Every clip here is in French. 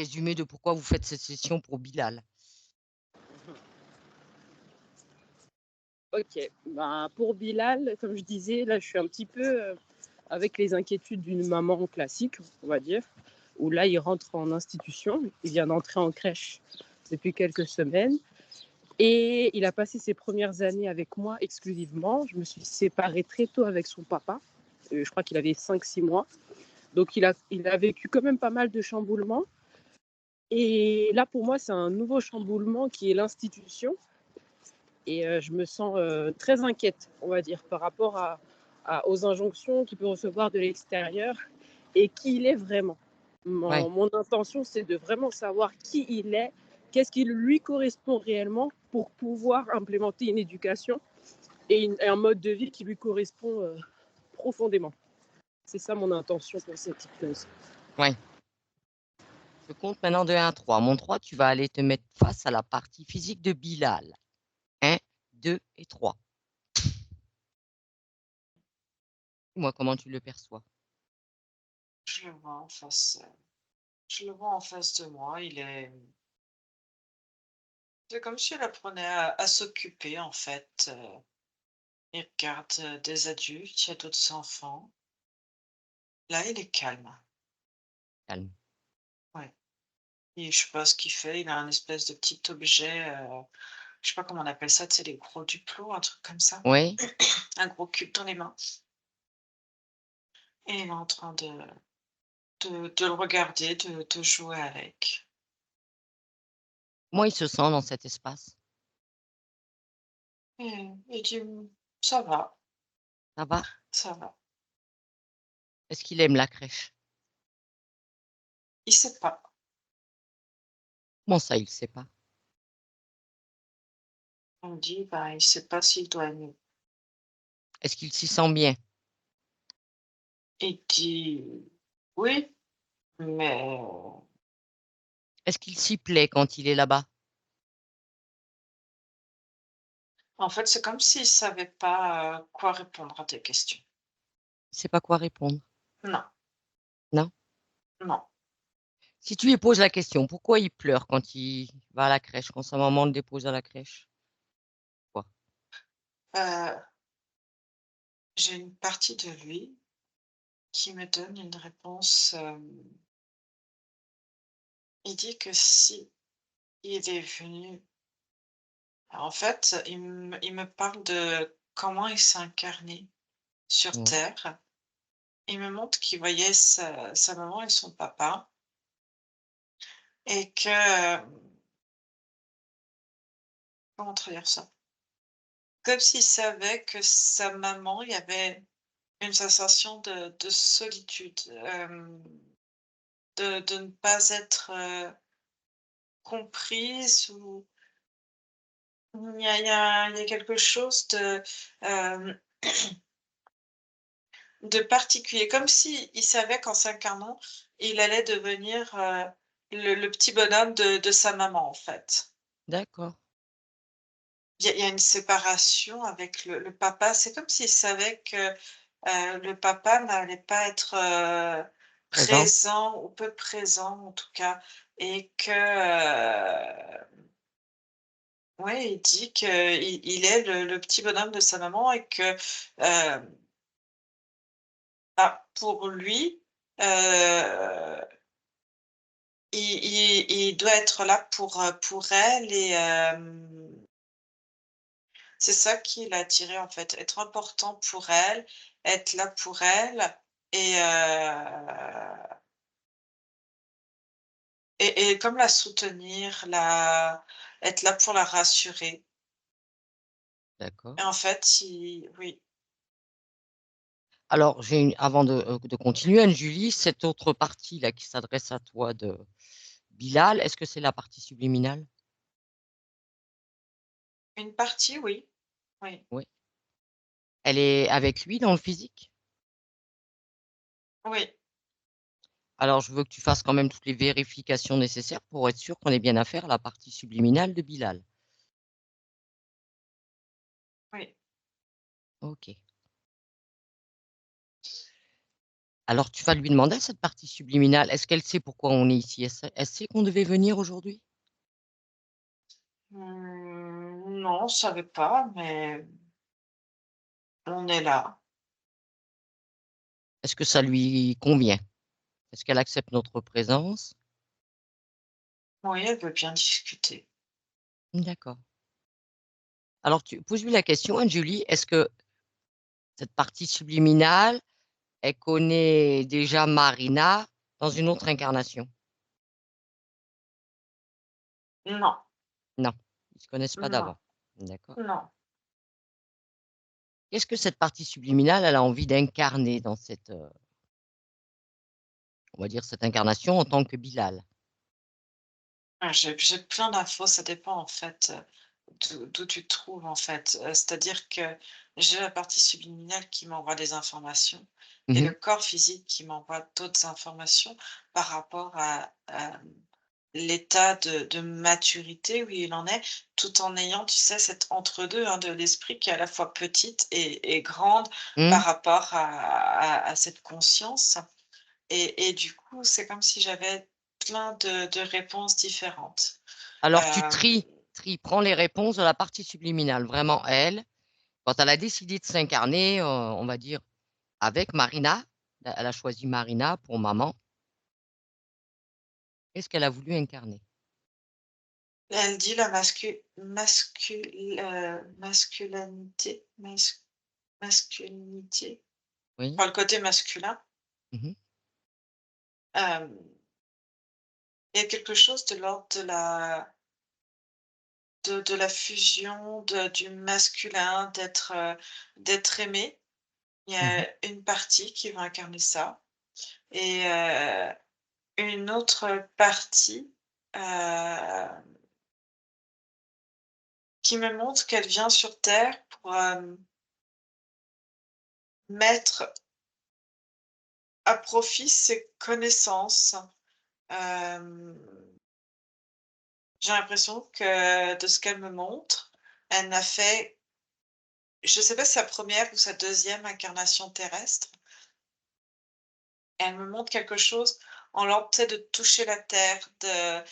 résumé de pourquoi vous faites cette session pour Bilal. OK. Ben, pour Bilal, comme je disais, là, je suis un petit peu, avec les inquiétudes d'une maman classique, on va dire, où là, il rentre en institution. Il vient d'entrer en crèche depuis quelques semaines et il a passé ses premières années avec moi exclusivement. Je me suis séparée très tôt avec son papa. Je crois qu'il avait 5-6 mois. Donc il a vécu quand même pas mal de chamboulements et là, pour moi, c'est un nouveau chamboulement qui est l'institution et je me sens, très inquiète, on va dire, par rapport aux injonctions qu'il peut recevoir de l'extérieur et qui il est vraiment. Ouais, Mon intention, c'est de vraiment savoir qui il est, qu'est-ce qui lui correspond réellement pour pouvoir implémenter une éducation et un mode de vie qui lui correspond, profondément. C'est ça mon intention pour cette hypnose. ouais. Je compte maintenant de 1 à 3. Mon 3, tu vas aller te mettre face à la partie physique de Bilal. 1, 2 et 3. Dis-moi comment tu le perçois. Je le vois en face, je le vois en face de moi. C'est comme si elle apprenait à s'occuper, en fait. Il regarde des adultes, il y a d'autres enfants. Là, il est calme. Calme. Ouais. Et je sais pas ce qu'il fait. Il a un espèce de petit objet, je sais pas comment on appelle ça, tu sais, les gros duplos, un truc comme ça. Oui, Un gros cube dans les mains. Et il est en train de le regarder, de jouer avec. comment il se sent dans cet espace? Et il dit: Ça va, Ça va? ça va». Est-ce qu'il aime la crèche? Il sait pas. Comment ça, il ne sait pas? On me dit: «Bah, il sait pas s'il doit aimer». Est-ce qu'il s'y sent bien? Il dit: «Oui, mais». Est-ce qu'il s'y plaît quand il est là-bas? En fait, c'est comme s'il savait pas, quoi répondre à tes questions. Il ne sait pas quoi répondre? Non, Non? non. Si tu lui poses la question, pourquoi il pleure quand il va à la crèche, quand sa maman le dépose à la crèche? Quoi? Heu, j'ai une partie de lui qui me donne une réponse, il dit que si il est venu, en fait, il me parle de comment il s'est incarné sur Mmh. terre. Il me montre qu'il voyait sa maman et son papa et que, comment traduire ça? Comme s'il savait que sa maman, il y avait une sensation de solitude, de ne pas être, comprise ou il y a quelque chose hem, de particulier. Comme si il savait qu'en s'incarnant, il allait devenir, le petit bonhomme de sa maman, en fait. D'accord. Il y a une séparation avec le papa. C'est comme s'il savait que, le papa n'allait pas être, Présent? présent ou peu présent en tout cas et que, ouais, il dit qu'il est le petit bonhomme de sa maman et que, bah, pour lui, heu, il doit être là pour elle et c'est ça qui l'a attiré en fait, être important pour elle, être là pour elle et et comme la soutenir, être là pour la rassurer D'accord. et en fait, oui, Alors j'ai une avant de continuer, Anne-Julie, cette autre partie-là qui s'adresse à toi de Bilal, est-ce que c'est la partie subliminale? une partie, oui, oui, Oui. Elle est avec lui dans le physique? oui, Alors je veux que tu fasses quand même toutes les vérifications nécessaires pour être sûr qu'on ait bien affaire à la partie subliminale de Bilal. oui. OK. Alors, tu vas lui demander à cette partie subliminale, est-ce qu'elle sait pourquoi on est ici? Elle sait qu'on devait venir aujourd'hui? Non, on savait pas, mais on est là. Est-ce que ça lui convient? Est-ce qu'elle accepte notre présence? Oui, elle veut bien discuter. D'accord. Alors, tu poses-lui la question, Anne-Julie, est-ce que cette partie subliminale, elle connaît déjà Marina dans une autre incarnation? Non, Non, ils se connaissent pas non, d'avant. D'accord. non. Qu'est-ce que cette partie subliminale, elle a envie d'incarner dans cette, on va dire, cette incarnation en tant que Bilal? J'ai plein d'infos, ça dépend en fait, d'où tu te trouves en fait. C'est-à-dire que j'ai la partie subliminale qui m'envoie des informations et le Mmh. corps physique qui m'envoie d'autres informations par rapport à, l'état de maturité où il en est, tout en ayant, tu sais, cet entre-deux, hein, de l'esprit qui est à la fois petite et grande par Mmh. rapport à cette conscience. Et du coup, c'est comme si j'avais plein de réponses différentes. Alors tu Hem, tries, prends les réponses de la partie subliminale, vraiment elle, quand elle a décidé de s'incarner, on va dire avec Marina, elle a choisi Marina pour maman. Qu'est-ce qu'elle a voulu incarner? Elle dit la masculinité, masculinité, Oui? enfin le côté masculin. Mmh. Hem, il y a quelque chose de l'ordre de la fusion du masculin, d'être aimé. Il y Mmh. a une partie qui va incarner ça et une autre partie, heu, qui me montre qu'elle vient sur terre pour, mettre à profit ses connaissances. Hem, j'ai l'impression que de ce qu'elle me montre, elle n'a fait, je sais pas si sa première ou sa deuxième incarnation terrestre. Elle me montre quelque chose en l'ordre, tu sais, de toucher la terre, de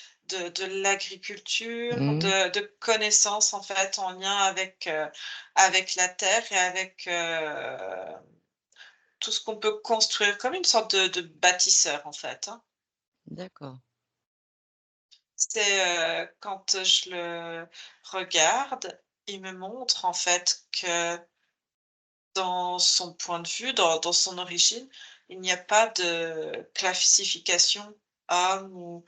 l'agriculture, Mmh. de connaissances, en fait, en lien avec la terre et avec, tout ce qu'on peut construire, comme une sorte de bâtisseur, en fait, hein. D'accord. C'est, quand je le regarde, il me montre, en fait, que dans son point de vue, dans son origine, il n'y a pas de classification homme ou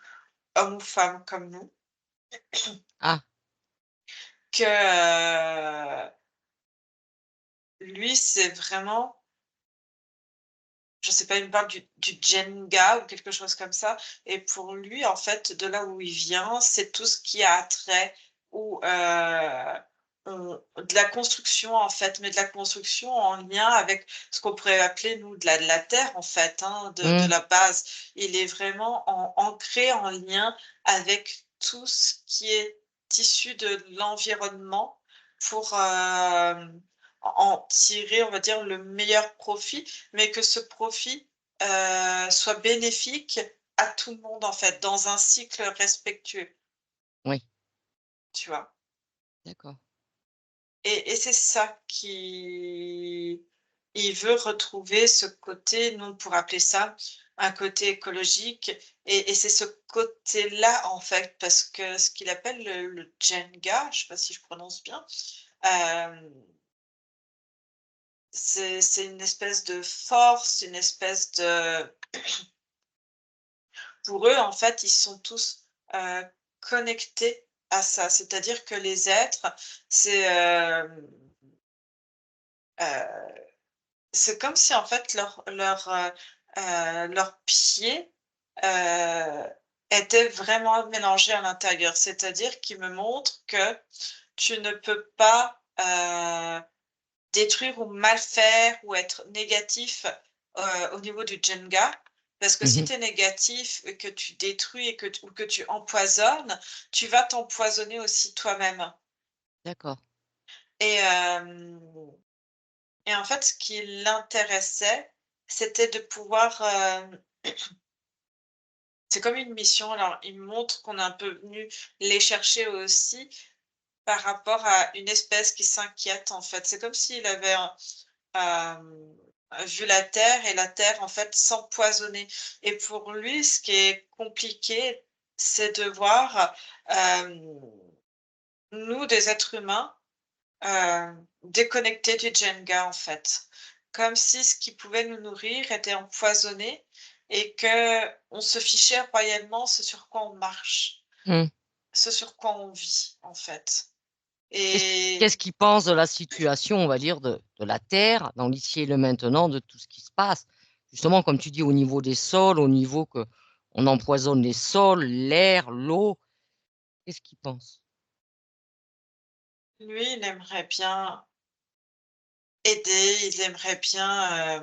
femme comme nous, Ah! que, lui, c'est vraiment, je sais pas, il me parle du Jenga ou quelque chose comme ça et pour lui, en fait, de là où il vient, c'est tout ce qui a trait ou, on de la construction, en fait, mais de la construction en lien avec ce qu'on pourrait appeler, nous, de la terre, en fait, hein, de Mmh. la base. Il est vraiment ancré en lien avec tout ce qui est issu de l'environnement pour, en tirer, on va dire, le meilleur profit, mais que ce profit, soit bénéfique à tout le monde, en fait, dans un cycle respectueux, Oui, tu vois? d'accord. Et c'est ça qui il veut retrouver ce côté, nous, on pourrait appeler ça un côté écologique et c'est ce côté-là, en fait, parce que ce qu'il appelle le Jenga, je sais pas si je prononce bien, hem, c'est une espèce de force, une espèce de, pour eux, en fait, ils sont tous, connectés à ça. C'est-à-dire que les êtres, c'est, heu, c'est comme si, en fait, leurs pieds, heu, étaient vraiment mélangés à l'intérieur. C'est-à-dire qu'ils me montrent que tu ne peux pas, détruire ou mal faire ou être négatif, au niveau du Jenga. Parce que si Mmh. tu es négatif et que tu détruis et ou que tu empoisonnes, tu vas t'empoisonner aussi toi-même. D'accord. Et hem et en fait, ce qui l'intéressait, c'était de pouvoir, c'est comme une mission. Alors, il montre qu'on est un peu venu les chercher aussi par rapport à une espèce qui s'inquiète, en fait. C'est comme s'il avait, vu la terre et la terre, en fait, s'empoisonner et pour lui, ce qui est compliqué, c'est de voir, nous, des êtres humains, déconnectés du Jenga, en fait. Comme si ce qui pouvait nous nourrir était empoisonné et que on se fichait royalement ce sur quoi on marche, Mmh. ce sur quoi on vit, en fait. Qu'est-ce Et qu'est-ce qu'il pense de la situation, on va dire, de la terre, dans l'ici et le maintenant, de tout ce qui se passe? Justement, comme tu dis, au niveau des sols, au niveau qu'on empoisonne les sols, l'air, l'eau. Qu'est-ce qu'il pense? lui, il aimerait bien aider, il aimerait bien,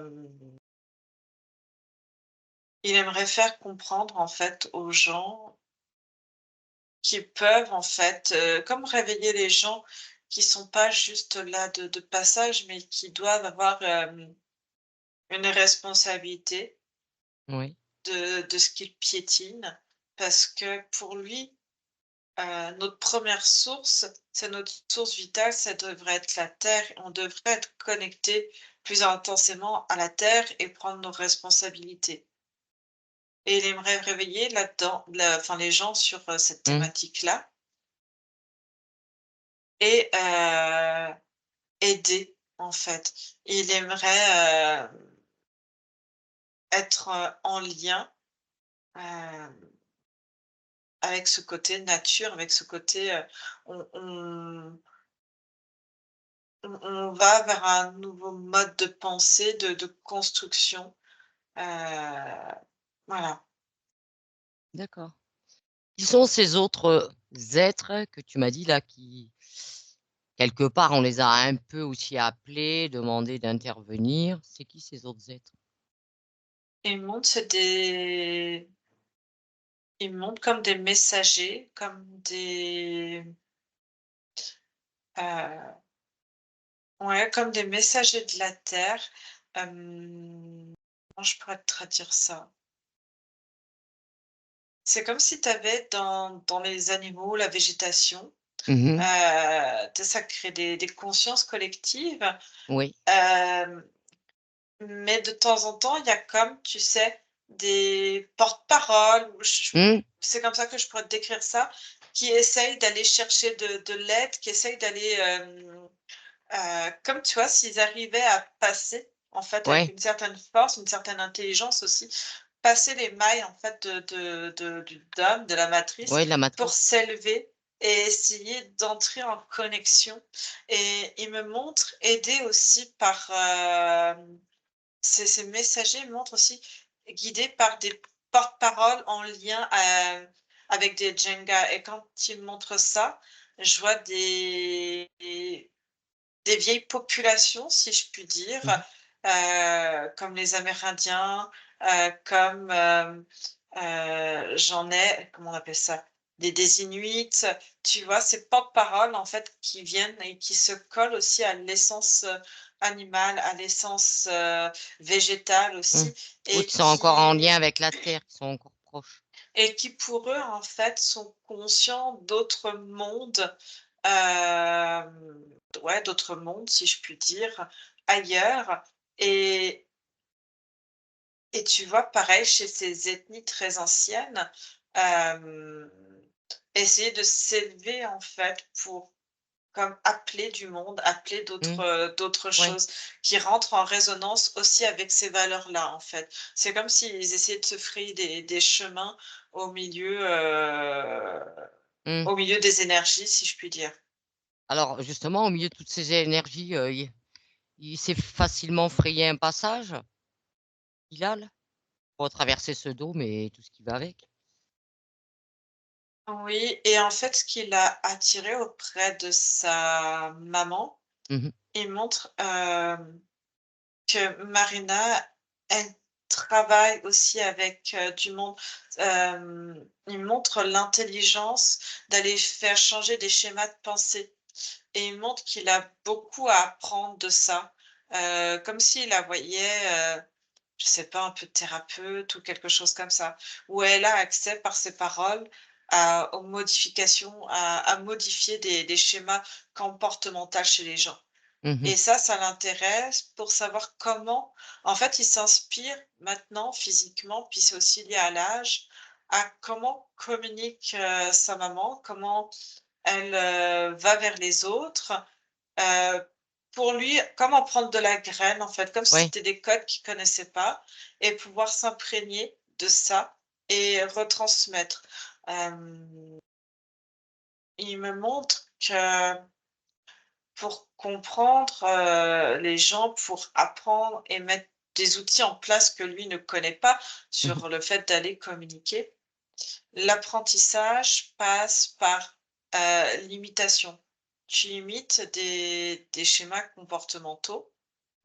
il aimerait faire comprendre, en fait, aux gens qui peuvent, en fait, comme réveiller les gens qui sont pas juste là de passage, mais qui doivent avoir, une responsabilité Oui. de ce qu'ils piétinent. Parce que pour lui, notre première source, c'est notre source vitale, ça devrait être la terre. On devrait être connecté plus intensément à la terre et prendre nos responsabilités. Et il aimerait réveiller là-dedans, enfin les gens sur cette Mmh. thématique-là et aider en fait. Il aimerait être en lien avec ce côté nature, avec ce côté on, on, on va vers un nouveau mode de pensée, de construction. Voilà. D'accord. Qui sont ces autres êtres que tu m'as dit là qui, quelque part, on les a un peu aussi appelés, demandé d'intervenir? C'est qui ces autres êtres? Ils montrent c'est des ils montrent comme des messagers, comme des euh, ouais, comme des messagers de la terre. Comment je pourrais te traduire ça? C'est comme si tu avais dans les animaux, la végétation, Mmh. tu sais, ça crée des consciences collectives, Oui. hem, mais de temps en temps, il y a comme, tu sais, des porte-paroles ou Mmh. c'est comme ça que je pourrais te décrire ça, qui essayent d'aller chercher de l'aide, qui essayent d'aller, comme tu vois, s'ils arrivaient à passer, en fait, avec Ouais. une certaine force, une certaine intelligence aussi, passer les mailles, en fait, du dôme, de la matrice, Ouais, la pour matrice. s'élever et essayer d'entrer en connexion. Et ils me montrent aider aussi par, ces messagers me montrent aussi guidés par des porte-paroles en lien, avec des Jenga et quand ils me montrent ça, je vois des vieilles populations, si je puis dire, Mmh. comme les Amérindiens, comme, j'en ai comment on appelle ça? Des Inuits, tu vois? Ces porte-paroles, en fait, qui viennent et qui se collent aussi à l'essence, animale, à l'essence, végétale Mmh. aussi Oui, et qui sont encore en qui lien avec la terre, qui sont encore proches. pour eux, en fait, sont conscients d'autres mondes, hem, ouais, d'autres mondes, si je puis dire, ailleurs et tu vois, pareil chez ces ethnies très anciennes, hem, essayer de s'élever, en fait, pour comme appeler du monde, appeler Mmh. d'autres Ouais. choses qui rentrent en résonance aussi avec ces valeurs-là, en fait. C'est comme s'ils essayaient de se frayer des chemins au milieu, Mmh. au milieu des énergies, si je puis dire. Alors justement, au milieu de toutes ces énergies, il s'est facilement frayé un passage, Bilal, pour traverser ce dôme et tout ce qui va avec? Oui et en fait, ce qui l'a attiré auprès de sa maman, Mmh mh. il montre, que Marina, elle travaille aussi avec, du monde. Il montre l'intelligence d'aller faire changer des schémas de pensée et il montre qu'il a beaucoup à apprendre de ça, comme s'il la voyait, je sais pas, un peu de thérapeute ou quelque chose comme ça, où elle a accès par ses paroles aux modifications, à modifier des schémas comportementaux chez les gens. Mmh. Et ça l'intéresse pour savoir comment en fait, il s'inspire maintenant physiquement, puis c'est aussi lié à l'âge, à comment communique, sa maman, comment elle, va vers les autres, heu, pour lui, comment prendre de la graine, en fait, comme si Oui. c'était des codes qu'il connaissait pas et pouvoir s'imprégner de ça et retransmettre. Hem, il me montre que pour comprendre, les gens, pour apprendre et mettre des outils en place que lui ne connaît pas Mmh. sur le fait d'aller communiquer. L'apprentissage passe par, l'imitation. Tu imites des schémas comportementaux,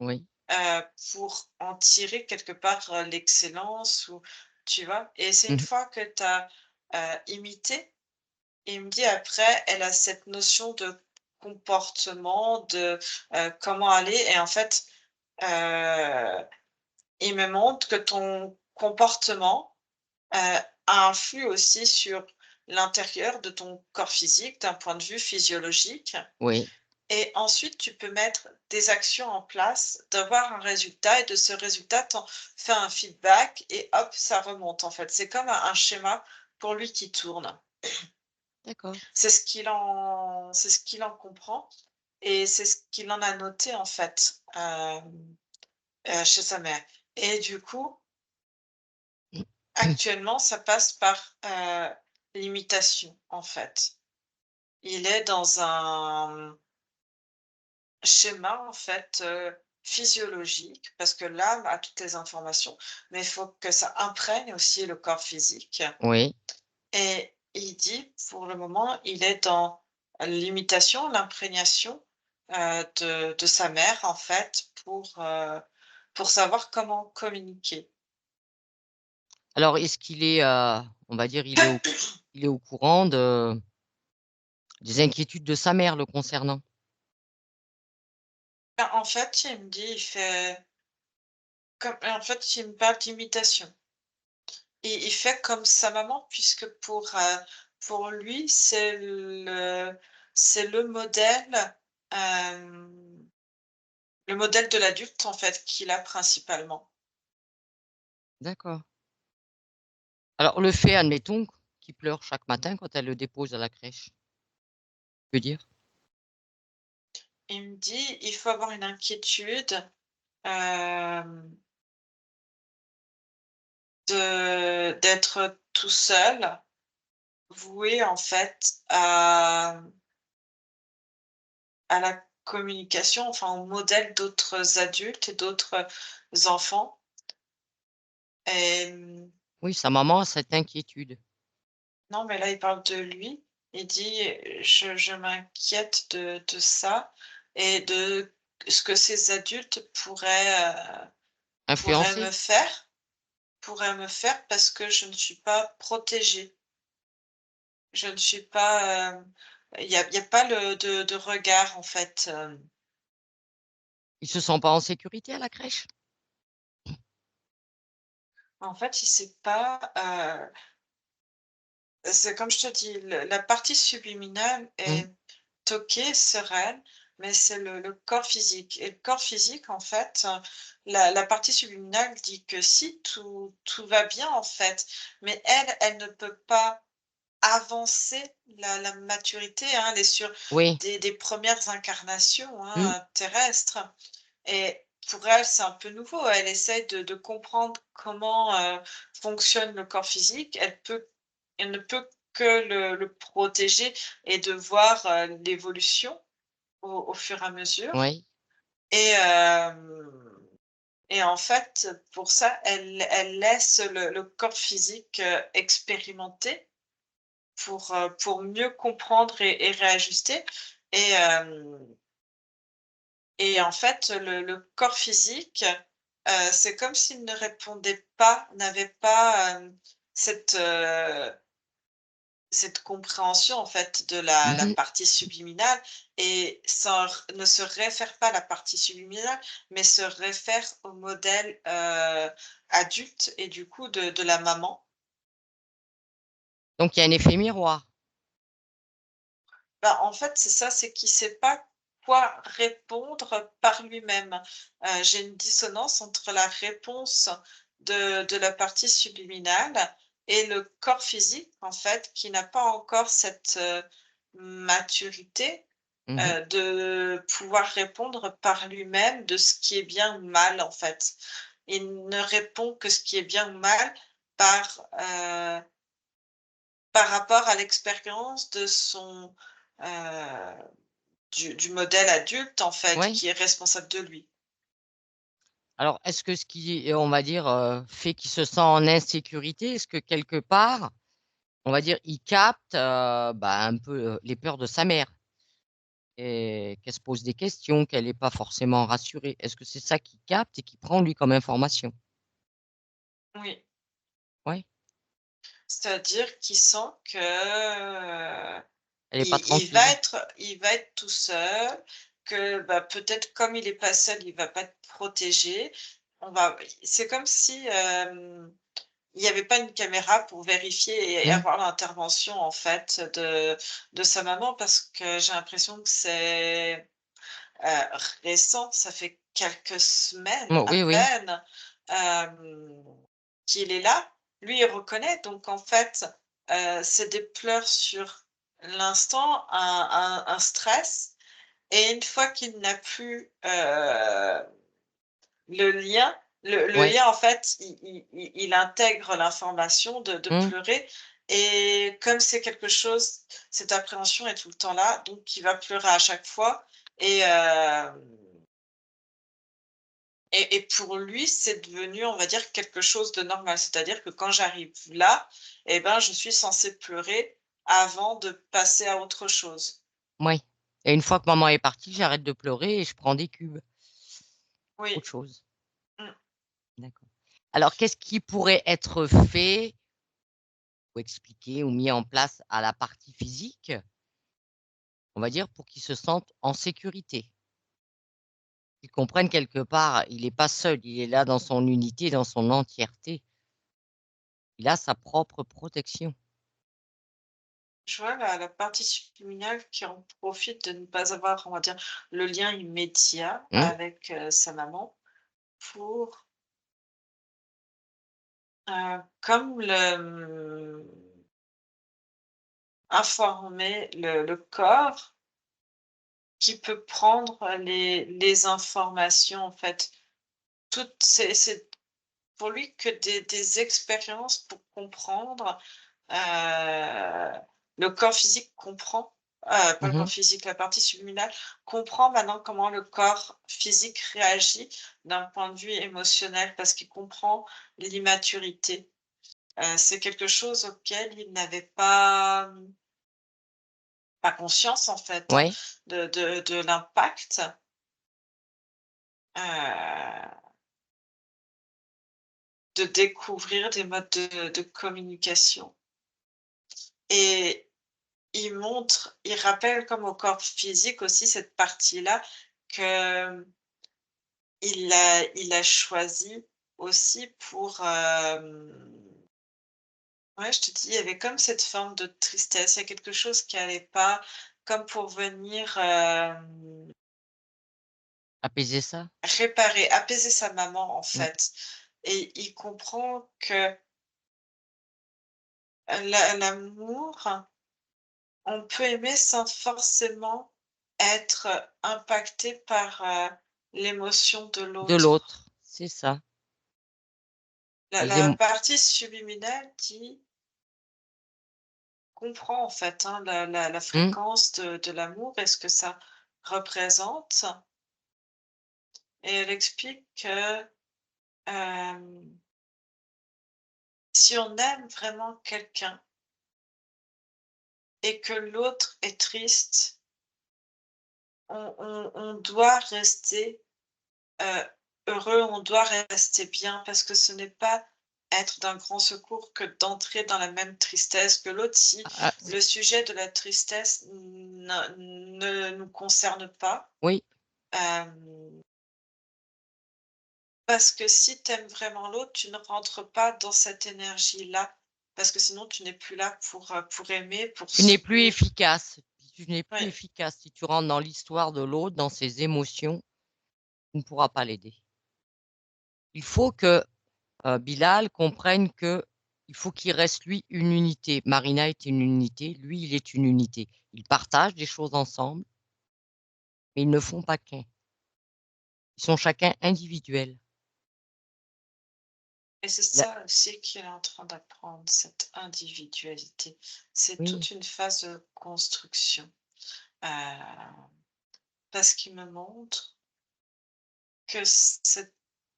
Oui. pour en tirer quelque part, l'excellence ou tu vois? Et c'est une Mmh. fois que tu as, imité, il me dit après, elle a cette notion de comportement, de, comment aller et en fait, heu, il me montre que ton comportement, influe aussi sur l'intérieur de ton corps physique d'un point de vue physiologique Oui. et ensuite tu peux mettre des actions en place, d'avoir un résultat et de ce résultat t'en fait un feedback et hop, ça remonte en fait. C'est comme un schéma pour lui qui tourne. D'accord. C'est ce qu'il en comprend et c'est ce qu'il en a noté en fait, chez sa mère et du coup, actuellement, ça passe par, l'imitation, en fait. Il est dans un schéma, en fait, physiologique parce que l'âme a toutes les informations, mais il faut que ça imprègne aussi le corps physique Oui. et il dit, pour le moment, il est dans l'imitation, l'imprégnation, de sa mère, en fait, pour savoir comment communiquer. Alors est-ce qu'il est, on va dire, il est au courant des inquiétudes de sa mère le concernant? Ben, en fait, il me dit, en fait, il me parle d'imitation. Et il fait comme sa maman puisque pour lui, c'est hem, le modèle de l'adulte, en fait, qu'il a principalement. D'accord. Alors le fait, admettons, qu'il pleure chaque matin quand elle le dépose à la crèche, tu veux dire? Il me dit: «Il faut avoir une inquiétude, hem, d'être tout seul, voué, en fait, à la communication, enfin, au modèle d'autres adultes et d'autres enfants». Hem, Oui, sa maman a cette inquiétude. non, mais là, il parle de lui. Il dit: Je m'inquiète de ça et de ce que ces adultes pourraient Influencée? me faire parce que je ne suis pas protégée. Je ne suis pas, il y a pas de regard, en fait, Il se sent pas en sécurité à la crèche? en fait, il sait pas, c'est comme je te dis, le la partie subliminale Mmh. est OK, sereine, mais c'est le corps physique et le corps physique, en fait, la partie subliminale dit que si tout va bien, en fait, mais elle ne peut pas avancer la maturité, hein. Elle est sur Oui. des 1 incarnations, Mmh. hein, terrestres et pour elle, c'est un peu nouveau. Elle essaie de comprendre comment, fonctionne le corps physique. Elle ne peut que le protéger et de voir, l'évolution au fur et à mesure Oui. et hem et en fait, pour ça, elle laisse le corps physique, expérimenter pour mieux comprendre et réajuster et en fait, le corps physique, c'est comme s'il ne répondait pas, n'avait pas, cette, cette compréhension en fait de la Mhm. partie subliminale, et ça ne se réfère pas à la partie subliminale, mais se réfère au modèle adulte et du coup de la maman. Donc, il y a un effet miroir. Bah, en fait, c'est ça, c'est qu'il ne sait pas quoi répondre par lui-même. J'ai une dissonance entre la réponse de la partie subliminale et le corps physique, en fait, qui n'a pas encore cette, maturité, Mhm. de pouvoir répondre par lui-même de ce qui est bien ou mal, en fait. Il ne répond que ce qui est bien ou mal par, par rapport à l'expérience de son, heu, du modèle adulte, en fait, Oui. qui est responsable de lui. Alors, est-ce que ce qui, on va dire, fait qu'il se sent en insécurité, est-ce que quelque part, on va dire, il capte, un peu, les peurs de sa mère et qu'elle se pose des questions, qu'elle est pas forcément rassurée? Est-ce que c'est ça qu'il capte et qu'il prend lui comme information? Oui, Ouais, c'est-à-dire qu'il sent que, elle est pas il va tranquille. être tout seul, que, bah, peut-être comme il est pas seul, il va pas être protégé. C'est comme si, il n'y avait pas une caméra pour vérifier et Mmh. avoir l'intervention, en fait, de sa maman, parce que j'ai l'impression que c'est, récent, ça fait quelques semaines Oh, à oui, oui. peine, hem, qu'il est là. Lui, il reconnaît, donc en fait, c'est des pleurs sur l'instant, un stress, et une fois qu'il n'a plus, le lien le Ouais. lien, en fait, il intègre l'information de Mmh. pleurer, et comme c'est quelque chose, cette appréhension est tout le temps là, donc il va pleurer à chaque fois, et et pour lui, c'est devenu, on va dire, quelque chose de normal. C'est-à-dire que quand j'arrive là, eh ben, je suis censée pleurer avant de passer à autre chose. Ouais, et une fois que maman est partie, j'arrête de pleurer et je prends des cubes. Oui. Autre chose. Mmh. D'accord. Alors, qu'est-ce qui pourrait être fait ou expliqué ou mis en place à la partie physique, on va dire, pour qu'il se sente en sécurité? Qu'il comprenne quelque part, il est pas seul, il est là dans son unité, dans son entièreté. Il a sa propre protection. Je vois la partie subliminale qui en profite de ne pas avoir, on va dire, le lien immédiat Mmh, avec, sa maman, pour, comme informer le corps, qui peut prendre les informations, en fait. Toutes c'est pour lui que des expériences pour comprendre, le corps physique comprend, pas le corps mmh. physique, la partie subliminale comprend maintenant comment le corps physique réagit d'un point de vue émotionnel, parce qu'il comprend l'immaturité. C'est quelque chose auquel il n'avait pas conscience, en fait, hein, Ouais, de l'impact, heu, de découvrir des modes de communication, et il rappelle comme au corps physique aussi cette partie-là, que il a choisi aussi pour, ouais, je te dis, il y avait comme cette forme de tristesse, il y a quelque chose qui allait pas, comme pour venir, apaiser ça. réparer, apaiser sa maman, en Mmh, fait, et il comprend que, l'amour, on peut aimer sans forcément être impacté par, l'émotion de de l'autre. l'autre, c'est ça. La Les la émo partie subliminale dit comprend, en fait, hein, la mmh, fréquence de l'amour et ce que ça représente, et elle explique que, hem, si on aime vraiment quelqu'un et que l'autre est triste, on doit rester, heu, heureux, on doit rester bien, parce que ce n'est pas être d'un grand secours que d'entrer dans la même tristesse que l'autre si Ah, le sujet de la tristesse ne nous concerne pas. oui, Hem, Parce que si tu aimes vraiment l'autre, tu ne rentres pas dans cette énergie-là, parce que sinon tu n'es plus là pour aimer, pour tu n'es plus soutenir. efficace. Tu n'es plus Oui, efficace. Si tu rentres dans l'histoire de l'autre, dans ses émotions, tu ne pourras pas l'aider. Il faut que Bilal comprenne que il faut qu'il reste lui une unité. Marina est une unité, lui il est une unité. Ils partagent des choses ensemble, mais ils ne font pas qu'un. Ils sont chacun individuels. et c'est La- ça aussi qu'il est en train d'apprendre, cette individualité. C'est Oui, toute une phase de construction, heu, parce qu'il me montre que c'est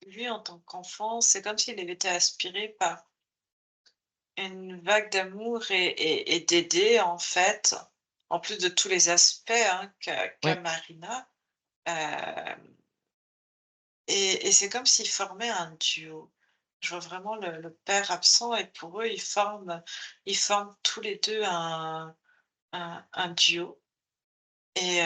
lui, en tant qu'enfant, c'est comme s'il avait été aspiré par une vague d'amour et d'aider, en fait, en plus de tous les aspects, hein, qu'a oui. Marina, hem et c'est comme s'ils formaient un duo. Je vois vraiment le père absent et pour eux, ils forment tous les 2 un duo et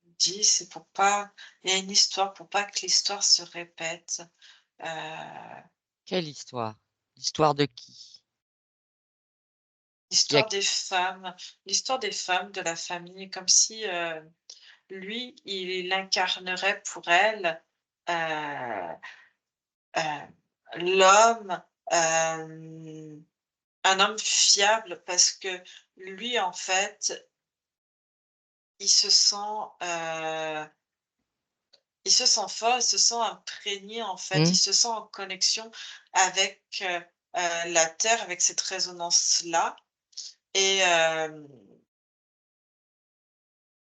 il dit: «C'est pour pas il y a une histoire pour pas que l'histoire se répète». Heu Quelle histoire? L'histoire de qui? Est-ce qu'il y a... L'histoire des femmes de la famille, comme si, lui, il incarnerait pour elle, heu l'homme, un homme fiable parce que lui, en fait, il se sent, il se sent fort, il se sent imprégné, en fait, il Hmm. se sent en connexion avec, la terre, avec cette résonance-là et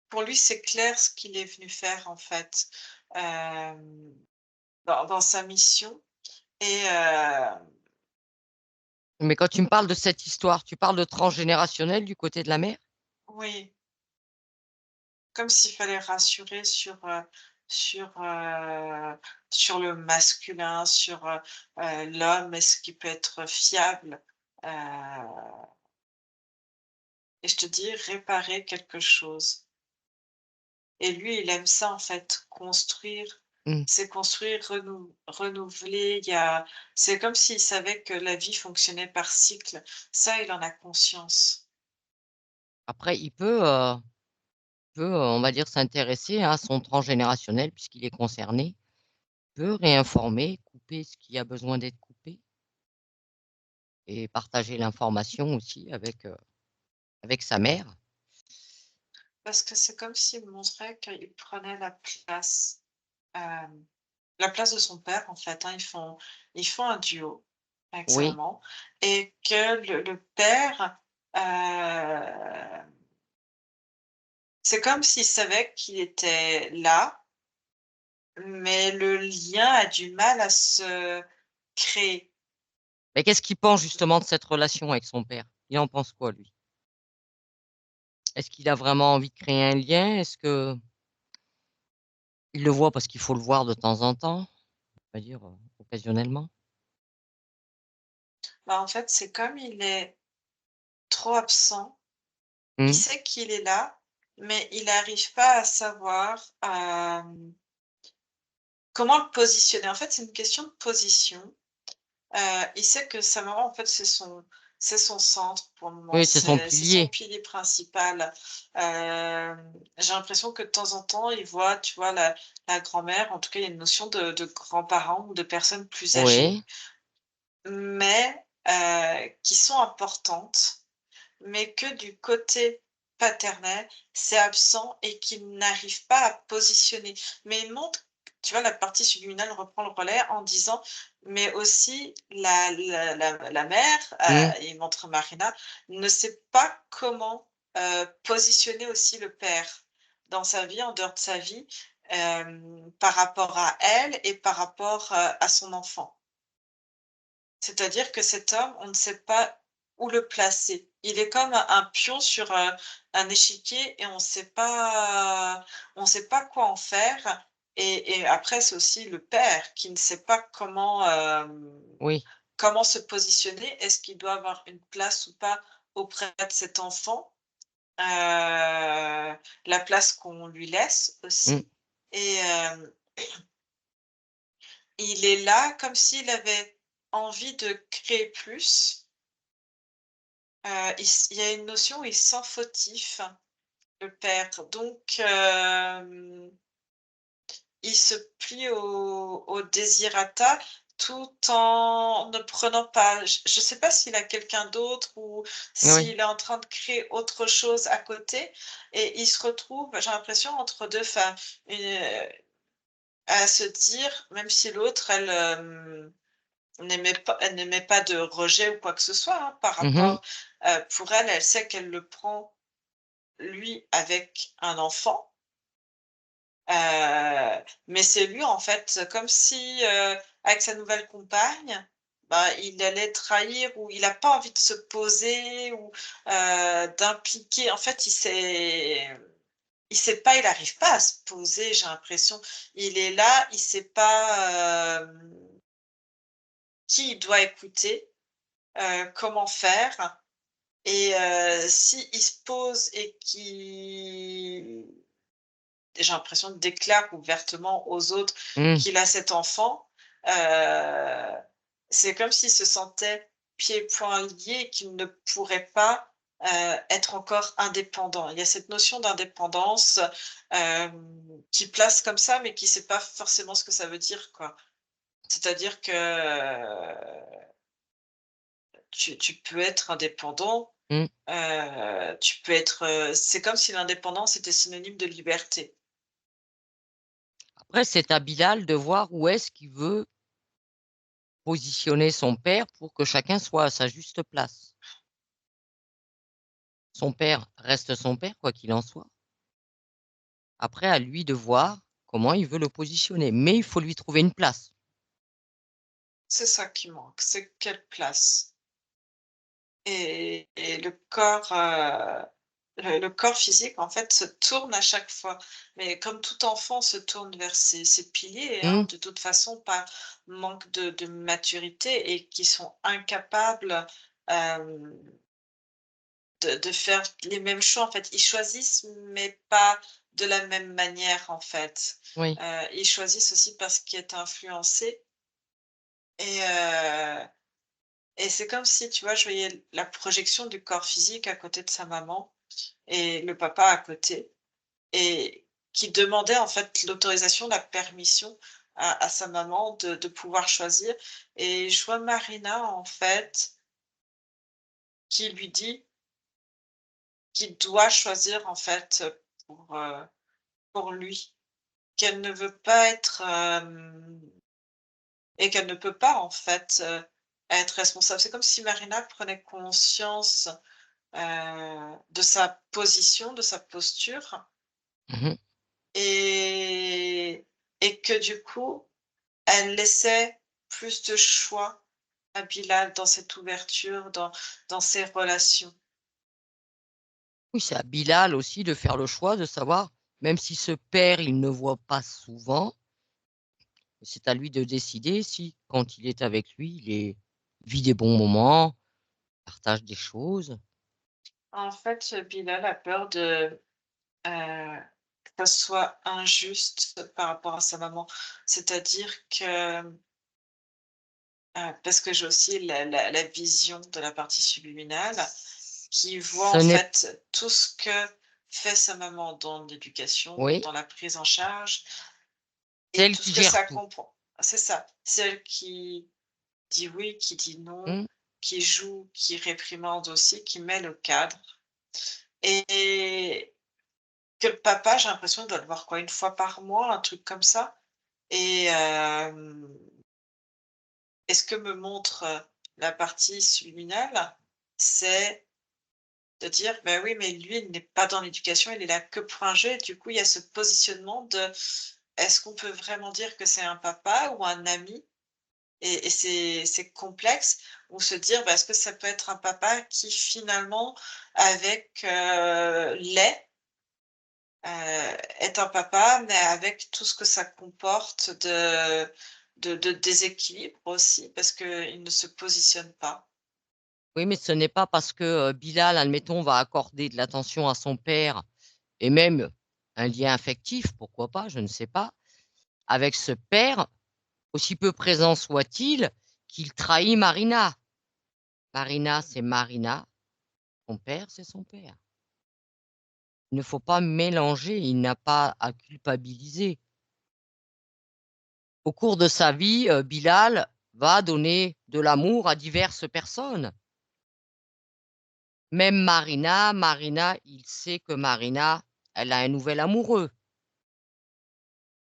pour lui, c'est clair ce qu'il est venu faire, en fait, hem, dans sa mission et Mais quand tu me parles de cette histoire, tu parles de transgénérationnel du côté de la mère? oui, comme s'il fallait rassurer sur, sur le masculin, sur, l'homme, est-ce qu'il peut être fiable? Heu et je te dis réparer quelque chose et lui, il aime ça, en fait, construire. Hmm. C'est construire, renouveler, il y a c'est comme s'il savait que la vie fonctionnait par cycle. Ça, il en a conscience. Après, on va dire, s'intéresser à son transgénérationnel puisqu'il est concerné. Il peut réinformer, couper ce qui a besoin d'être coupé et partager l'information aussi avec sa mère. Parce que c'est comme s'il montrait qu'il prenait hem, la place de son père, en fait, hein. Ils font un duo avec sa Oui, maman et que le père, heu, c'est comme s'il savait qu'il était là, mais le lien a du mal à se créer. mais qu'est-ce qu'il pense justement de cette relation avec son père? Il en pense quoi, lui? Est-ce qu'il a vraiment envie de créer un lien? Est-ce que il le voit parce qu'il faut le voir de temps en temps? On va dire, occasionnellement? Bah, en fait, c'est comme il est trop absent, il Mmh. sait qu'il est là, mais il n'arrive pas à savoir, comment le positionner. En fait, c'est une question de position. Il sait que sa maman, en fait, c'est son centre pour le moment, Oui, c'est son c'est son pilier. pilier principal. J'ai l'impression que de temps en temps, il voit, tu vois, la grand-mère, en tout cas, il y a une notion de grands-parents ou de personnes plus âgées, Oui. mais qui sont importantes, mais que du côté paternel, c'est absent et qu'il n'arrive pas à positionner. Mais il montre, tu vois, la partie subliminale reprend le relais en disant: «Mais aussi la mère», Mmh. il montre Marina, ne sait pas comment, positionner aussi le père dans sa vie, en dehors de sa vie, par rapport à elle et par rapport, à son enfant. C'est-à-dire que cet homme, on ne sait pas où le placer. Il est comme un pion sur, un échiquier et on sait pas quoi en faire Et après, c'est aussi le père qui ne sait pas Oui. comment se positionner. Est-ce qu'il doit avoir une place ou pas auprès de cet enfant? La place qu'on lui laisse Mmh. aussi. Et il est là comme s'il avait envie de créer plus. Il y a une notion où il se sent fautif, le père. Donc il se plie au désirata tout en ne prenant pas je ne sais pas s'il a quelqu'un d'autre ou Oui. s'il est en train de créer autre chose à côté et il se retrouve, j'ai l'impression, entre 2 femmes. À se dire, même si l'autre elle n'aimait pas de rejet ou quoi que ce soit, hein, par Mmh. rapport, pour elle, elle sait qu'elle le prend, lui, avec un enfant. Mais c'est lui, en fait, comme si, avec sa nouvelle compagne, bah, il allait trahir ou il a pas envie de se poser ou, d'impliquer. En fait, il sait pas, il arrive pas à se poser, j'ai l'impression. Il est là, il sait pas, qui il doit écouter, comment faire et s'il se pose et qu'il j'ai l'impression, déclare ouvertement aux autres Mmh. qu'il a cet enfant, heu, c'est comme s'il se sentait pieds et poings liés et qu'il ne pourrait pas, être encore indépendant. Il y a cette notion d'indépendance, qui place comme ça, mais qui ne sait pas forcément ce que ça veut dire, quoi. C'est-à-dire que, tu peux être indépendant, Mmh. tu peux être, c'est comme si l'indépendance était synonyme de liberté. Après, c'est à Bilal de voir où est-ce qu'il veut positionner son père pour que chacun soit à sa juste place. Son père reste son père, quoi qu'il en soit. Après, à lui de voir comment il veut le positionner, mais il faut lui trouver une place. C'est ça qui manque, c'est quelle place? Et le corps, le corps physique, en fait, se tourne à chaque fois. Mais comme tout enfant se tourne vers ses piliers, hein, Mmh. de toute façon, par manque de maturité et qui sont incapables, hem, de faire les mêmes choix, en fait. Ils choisissent, mais pas de la même manière, en fait. Oui. Ils choisissent aussi parce qu'ils est influencé et c'est comme si, tu vois, je voyais la projection du corps physique à côté de sa maman et le papa à côté et qui demandait en fait l'autorisation, la permission à sa maman de pouvoir choisir et je vois Marina en fait qui lui dit qu'il doit choisir en fait, pour lui, qu'elle ne veut pas être, et qu'elle ne peut pas en fait, être responsable. C'est comme si Marina prenait conscience de sa position, de sa posture Mmh. et que du coup, elle laissait plus de choix à Bilal dans cette ouverture, dans ses relations. Oui, c'est à Bilal aussi de faire le choix de savoir, même si ce père, il ne voit pas souvent, c'est à lui de décider si, quand il est avec lui, il vit des bons moments, partage des choses. En fait, Bilal a peur que ça soit injuste par rapport à sa maman. C'est-à-dire que, parce que j'ai aussi la vision de la partie subliminale qui voit Ce en n'est fait tout ce que fait sa maman dans l'éducation, Oui, dans la prise en charge c'est et elle tout ce qui que gère ça tout. comprend. C'est ça, celle qui dit oui, qui dit non, Mmh. qui joue, qui réprimande aussi, qui met le cadre et que le papa, j'ai l'impression, il doit le voir quoi? Une fois par mois, un truc comme ça et ce que me montre, la partie subliminale, c'est de dire: «Ben oui, mais lui, il n'est pas dans l'éducation, il est là que pour un jeu» et du coup, il y a ce positionnement de: «Est-ce qu'on peut vraiment dire que c'est un papa ou un ami?» et c'est complexe ou se dire: «Bah, est-ce que ça peut être un papa qui finalement avec, l'est est un papa, mais avec tout ce que ça comporte de déséquilibre aussi, parce qu'il ne se positionne pas. Oui, mais ce n'est pas parce que Bilal, admettons, va accorder de l'attention à son père et même un lien affectif, pourquoi pas, je ne sais pas, avec ce père, aussi peu présent soit-il, qu'il trahit Marina. Marina, c'est Marina. Son père, c'est son père. Il ne faut pas mélanger, il n'a pas à culpabiliser. Au cours de sa vie, Bilal va donner de l'amour à diverses personnes. Même Marina, il sait que Marina, elle a un nouvel amoureux.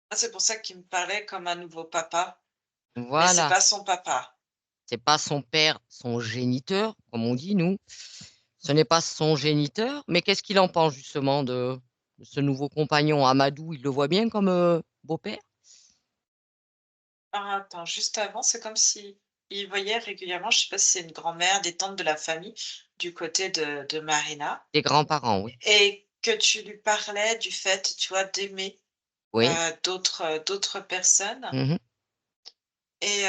Ah, c'est pour ça qu'il me parlait comme un nouveau papa, mais c'est Voilà. pas son papa. C'est pas son père, son géniteur, comme on dit, nous. Ce n'est pas son géniteur, mais qu'est-ce qu'il en pense justement de ce nouveau compagnon, Amadou? Il le voit bien comme beau-père? Ah, attends, juste avant, c'est comme si il voyait régulièrement, je sais pas si c'est une grand-mère, des tantes de la famille du côté de Marina, Des grands-parents, oui. et que tu lui parlais du fait, tu vois, d'aimer Oui. d'autres personnes. Mhm. Et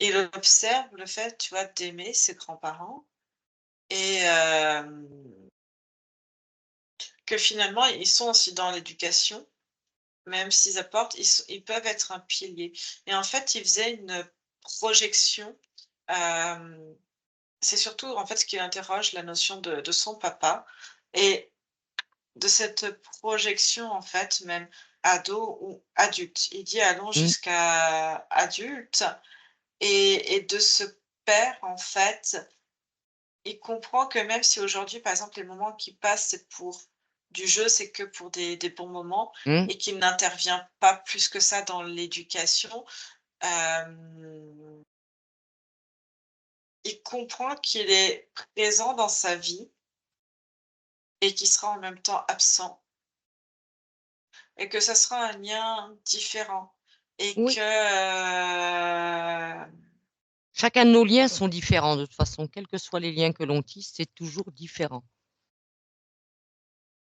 il observe le fait, tu vois, d'aimer ses grands-parents et que finalement, ils sont aussi dans l'éducation, même s'ils apportent, ils peuvent être un pilier. Et en fait, il faisait une projection, hem, c'est surtout, en fait, ce qui interroge la notion de son papa et de cette projection, en fait, même ado ou adulte. Il dit: «Allons Mm. jusqu'à adulte». Et de ce père, en fait, il comprend que même si aujourd'hui, par exemple, les moments qui passent, c'est pour du jeu, c'est que pour des bons moments Mm. et qu'il n'intervient pas plus que ça dans l'éducation, hem, il comprend qu'il est présent dans sa vie et qu'il sera en même temps absent et que ça sera un lien différent et Oui. que, Chacun de nos liens sont différents de toute façon, quels que soient les liens que l'on tisse, c'est toujours différent.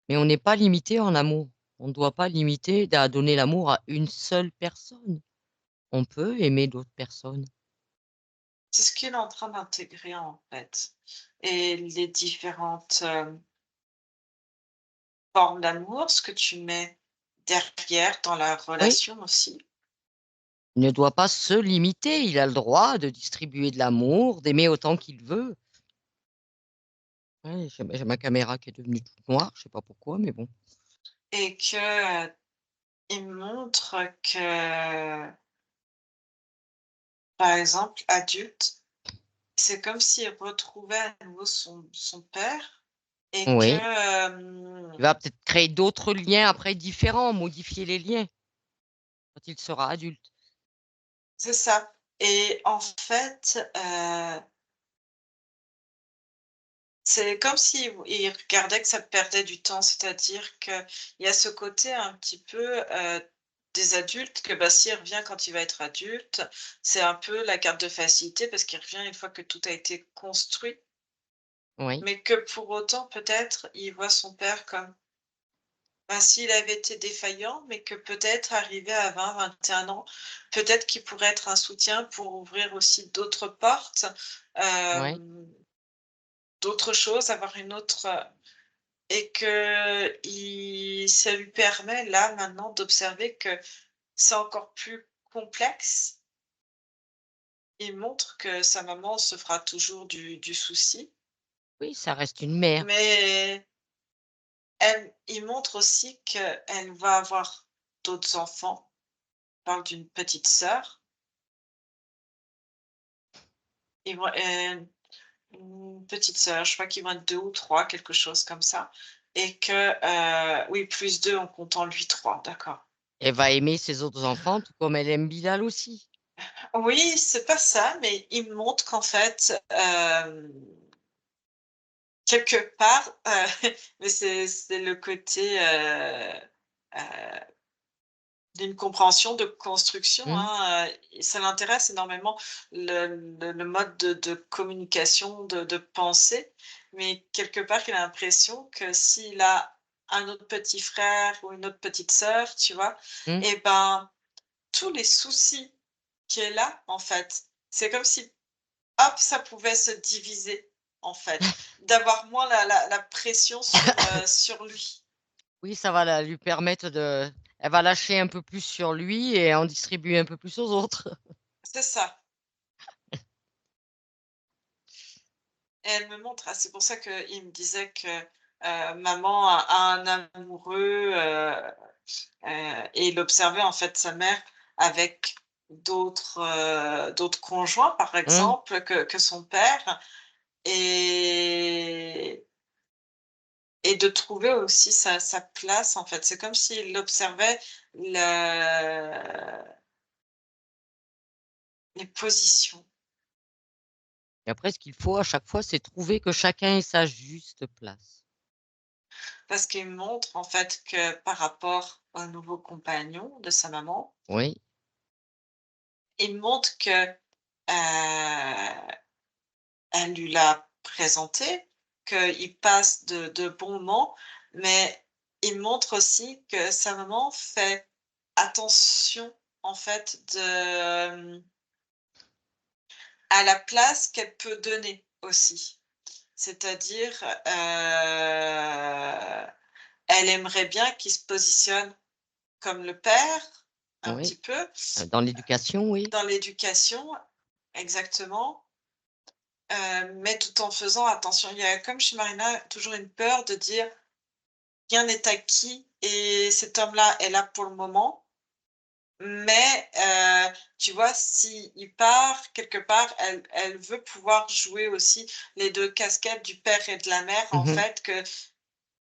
Mais on n'est pas limité en amour. On ne doit pas limiter à donner l'amour à une seule personne. On peut aimer d'autres personnes. c'est ce qu'il est en train d'intégrer, en fait et les différentes, forme d'amour, ce que tu mets derrière dans la Oui, relation aussi. il ne doit pas se limiter. Il a le droit de distribuer de l'amour, d'aimer autant qu'il veut. Ouais, j'ai ma caméra qui est devenue toute noire, je sais pas pourquoi, mais bon. Et que, il montre que, par exemple, adulte, c'est comme s'il retrouvait à nouveau son père et que, Oui, il va peut-être créer d'autres liens après différents, modifier les liens quand il sera adulte. c'est ça et en fait, c'est comme s'il regardait que ça perdait du temps, c'est-à-dire qu'il y a ce côté un petit peu, des adultes que, bah, s'il revient quand il va être adulte, c'est un peu la carte de facilité parce qu'il revient une fois que tout a été construit, Oui, mais que pour autant peut-être il voit son père comme, bah, s'il avait été défaillant, mais que peut-être arrivé à 20-21 ans, peut-être qu'il pourrait être un soutien pour ouvrir aussi d'autres portes, oui, d'autres choses, avoir une autre, et que ça lui permet là, maintenant, d'observer que c'est encore plus complexe. Il montre que sa maman se fera toujours du souci, oui, ça reste une mère. mais il montre aussi qu'elle va avoir d'autres enfants. On parle d'une petite sœur. Ils vont une petite sœur, je crois qu'ils vont être 2 ou 3, quelque chose comme ça et que, oui, plus 2 en comptant lui, 3, d'accord. Elle va aimer ses autres enfants, tout comme elle aime Bilal aussi. Oui, c'est pas ça, mais il me montre qu'en fait, quelque part, mais c'est le côté, heu, d'une compréhension, de construction, Mmh. hein, ça l'intéresse énormément le mode de communication, de pensée, mais quelque part, il a l'impression que s'il a un autre petit frère ou une autre petite sœur, tu vois? Mmh. Et ben, tous les soucis qu'il a, en fait, c'est comme si, hop, ça pouvait se diviser, en fait, d'avoir moins la pression sur lui. Oui, ça va lui permettre de elle va lâcher un peu plus sur lui et en distribuer un peu plus aux autres. C'est ça. Et elle me montre, ah, c'est pour ça qu'il me disait que, maman a un amoureux, et il observait en fait sa mère avec d'autres conjoints, par Mmh. exemple, que son père et et de trouver aussi sa place, en fait. C'est comme s'il observait le les positions. Et après ce qu'il faut à chaque fois, c'est trouver que chacun ait sa juste place. Parce qu'il me montre en fait que par rapport au nouveau compagnon de sa maman, Oui, il me montre que, elle lui l'a présenté, qu'il passe de bons moments, mais il montre aussi que sa maman fait attention en fait à la place qu'elle peut donner aussi. C'est-à-dire, elle aimerait bien qu'il se positionne comme le père, un oui, petit peu, dans l'éducation, oui. dans l'éducation, exactement, mais tout en faisant attention. Il y a comme chez Marina, toujours une peur de dire: «Rien n'est acquis et cet homme-là est là pour le moment». Mais, tu vois, s'il part, quelque part, elle veut pouvoir jouer aussi les 2 casquettes du père et de la mère, en Mmh. fait, que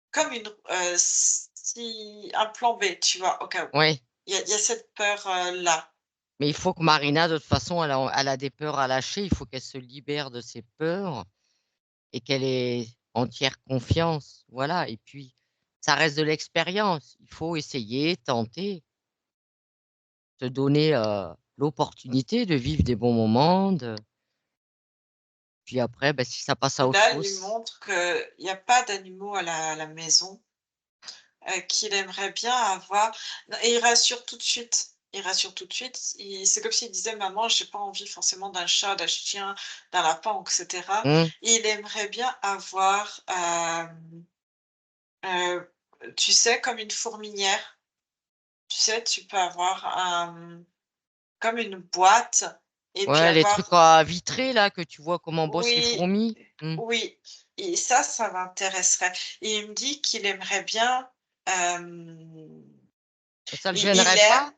comme une, si un plan B, tu vois? Au cas où. Ouais, Il y a cette peur, là. mais il faut que Marina, de toute façon, elle a des peurs à lâcher. Il faut qu'elle se libère de ses peurs et qu'elle ait entière confiance. Voilà et puis ça reste de l'expérience. Il faut essayer, tenter, se donner, l'opportunité de vivre des bons moments, puis après, bah, si ça passe à autre Là, elle lui chose. montre qu'il y a pas d'animaux à la maison, qu'il aimerait bien avoir et il rassure tout de suite. Il rassure tout de suite. C'est comme s'il disait: «Maman, j'ai pas envie forcément d'un chat, d'un chien, d'un lapin et cetera». Mmh, Il aimerait bien avoir, heu, tu sais, comme une fourmilière. Tu sais, tu peux avoir comme une boîte et puis ouais, les trucs avoir à vitrés là, que tu vois comment bossent les oui, fourmis. Mmh. oui et ça m'intéresserait et il me dit qu'il aimerait bien, Ça le il gênerait pas? aime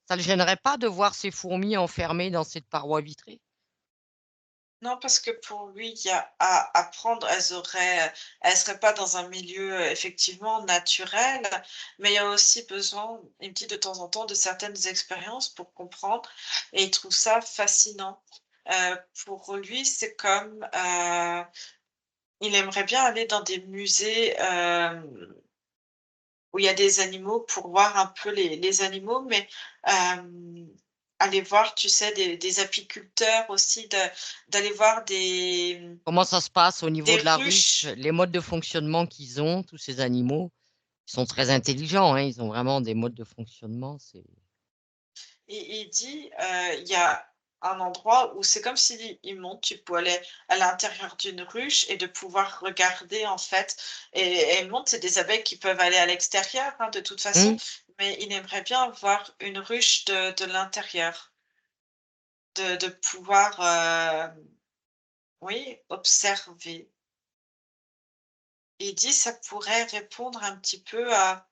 Ça le gênerait pas de voir ces fourmis enfermées dans cette paroi vitrée? non, parce que pour lui, il y a à apprendre, elles seraient pas dans un milieu, effectivement naturel, mais il y a aussi besoin, il me dit de temps en temps, de certaines expériences pour comprendre et il trouve ça fascinant. Pour lui, c'est comme, il aimerait bien aller dans des musées, où il y a des animaux pour voir un peu les animaux, mais aller voir, tu sais, des apiculteurs aussi, d'aller voir Comment ça se passe au niveau des de la ruche? ruches. Les modes de fonctionnement qu'ils ont, tous ces animaux? Ils sont très intelligents, hein, ils ont vraiment des modes de fonctionnement, c'est Et il dit, il y a un endroit où c'est comme il monte, tu peux aller à l'intérieur d'une ruche et de pouvoir regarder en fait et il montre, c'est des abeilles qui peuvent aller à l'extérieur, hein, de toute façon, mmh, mais il aimerait bien voir une ruche de l'intérieur, de pouvoir, oui, observer. Il dit: «Ça pourrait répondre un petit peu à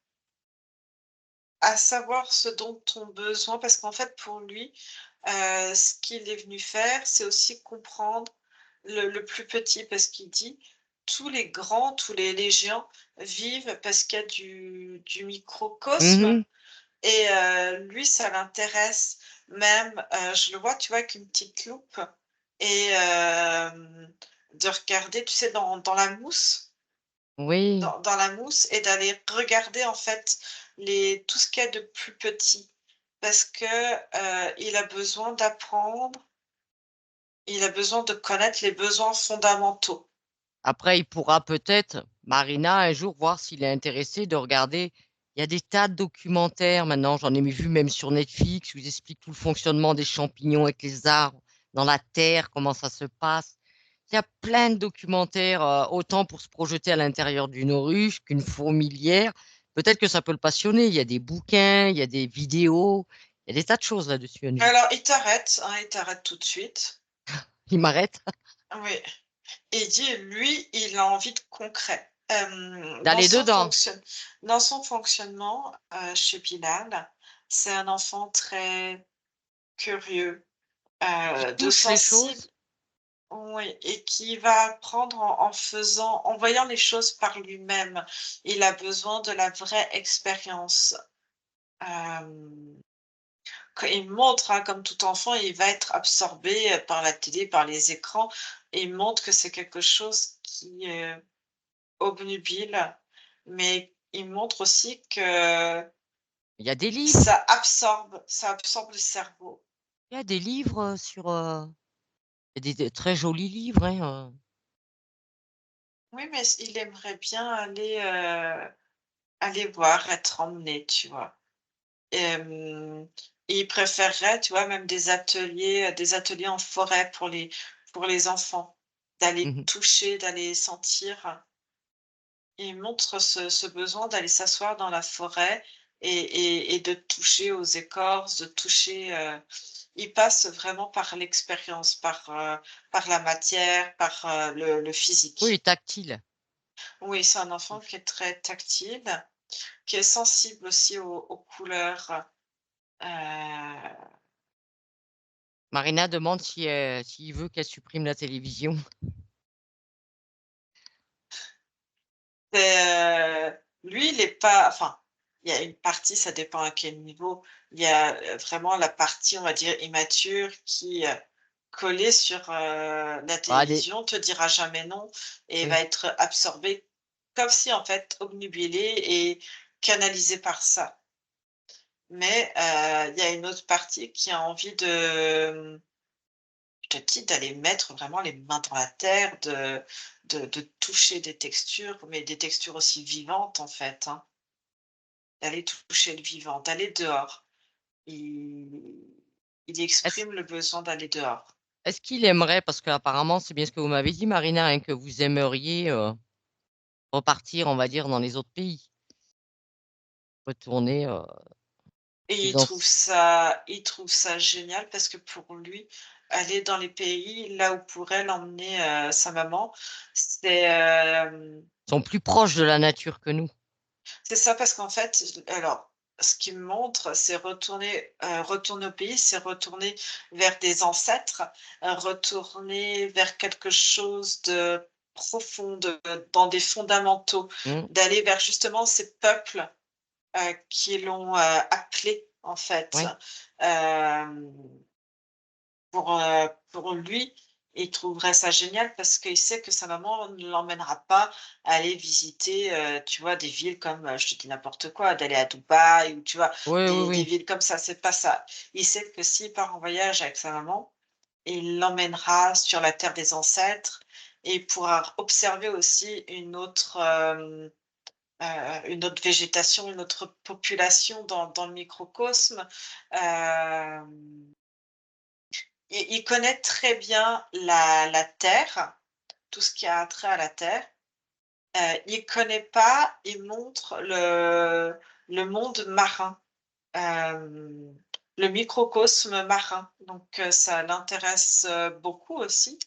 savoir ce dont ont besoin» parce qu'en fait, pour lui, ce qu'il est venu faire, c'est aussi comprendre le plus petit parce qu'il dit: «Tous les grands, tous les géants vivent parce qu'il y a du microcosme» mmh. et lui, ça l'intéresse même, je le vois, tu vois, avec une petite loupe et de regarder, tu sais, dans la mousse. Oui, Dans la mousse et d'aller regarder en fait tout ce qu'il y a de plus petit parce que, il a besoin d'apprendre, il a besoin de connaître les besoins fondamentaux. Après, il pourra peut-être, Marina, un jour, voir s'il est intéressé de regarder. Il y a des tas de documentaires maintenant, j'en ai vu même sur Netflix, où ils expliquent tout le fonctionnement des champignons avec les arbres, dans la terre, comment ça se passe. Il y a plein de documentaires, autant pour se projeter à l'intérieur d'une ruche qu'une fourmilière. Peut-être que ça peut le passionner. Il y a des bouquins, il y a des vidéos, il y a des tas de choses là-dessus, Anju. Alors il t'arrête, hein, il t'arrête tout de suite. Il m'arrête Oui, et il dit, lui, il a envie de concret. d'aller dedans. Dans son fonctionnement, chez Bilal, c'est un enfant très curieux, Qui de touche les sensible, choses. oui, et qui va apprendre en voyant les choses par lui-même. Il a besoin de la vraie expérience. Quand il montre, hein, comme tout enfant, il va être absorbé, par la télé, par les écrans, et il montre que c'est quelque chose qui est obnubile, mais il montre aussi que Il y a des livres. ça absorbe le cerveau. Il y a des livres sur. Il y a des très jolis livres, hein. Oui, mais il aimerait bien aller voir, être emmené, tu vois? Hem, il préférerait, tu vois, même des ateliers en forêt pour les enfants, d'aller Mhm. toucher, d'aller sentir. Il montre ce besoin d'aller s'asseoir dans la forêt et de toucher aux écorces, de toucher, il passe vraiment par l'expérience, par la matière, par, le Oui, physique. tactile. Oui, c'est un enfant qui est très tactile, qui est sensible aussi aux couleurs, heu Marina demande si, s'il veut qu'elle supprime la télévision. Lui, il est pas, enfin, il y a une partie, ça dépend à quel niveau. Il y a, vraiment la partie, on va dire, immature qui, collée sur, la Ah, allez, télévision, te dira jamais non et va oui. être absorbé comme si, en fait, obnubilé et canalisé par ça. Mais, il y a une autre partie qui a envie de, je te dis, d'aller mettre vraiment les mains dans la terre, de toucher des textures, mais des textures aussi vivantes, en fait, hein. D'aller toucher le vivant, d'aller dehors. Il il Est-ce, exprime le besoin d'aller dehors. est-ce qu'il aimerait, parce qu'apparemment, c'est bien ce que vous m'avez dit, Marina, hein, que vous aimeriez repartir, on va dire, dans les autres pays, retourner Et plus dans. il trouve ça génial parce que pour lui, aller dans les pays là où pourrait l'emmener, sa maman, c'est, Sont plus proches de la nature que nous. c'est ça parce qu'en fait, alors, ce qu'il me montre, c'est retourner au pays, c'est retourner vers des ancêtres, retourner vers quelque chose de profond, dans des fondamentaux, Hmm. d'aller vers justement ces peuples, qui l'ont, appelé en fait. Oui. Hem, pour lui, il trouverait ça génial parce qu'il sait que sa maman ne l'emmènera pas aller visiter, tu vois, des villes comme, je te dis n'importe quoi, d'aller à Dubaï ou tu vois, Oui, oui, des oui. villes comme ça, c'est pas ça. Il sait que s'il part en voyage avec sa maman, il l'emmènera sur la terre des ancêtres et il pourra observer aussi une autre végétation, une autre population dans le microcosme. Hem il connaît très bien la terre, tout ce qui a trait à la terre. Il connaît pas, il montre le monde marin, hem, le microcosme marin, donc ça l'intéresse, beaucoup aussi.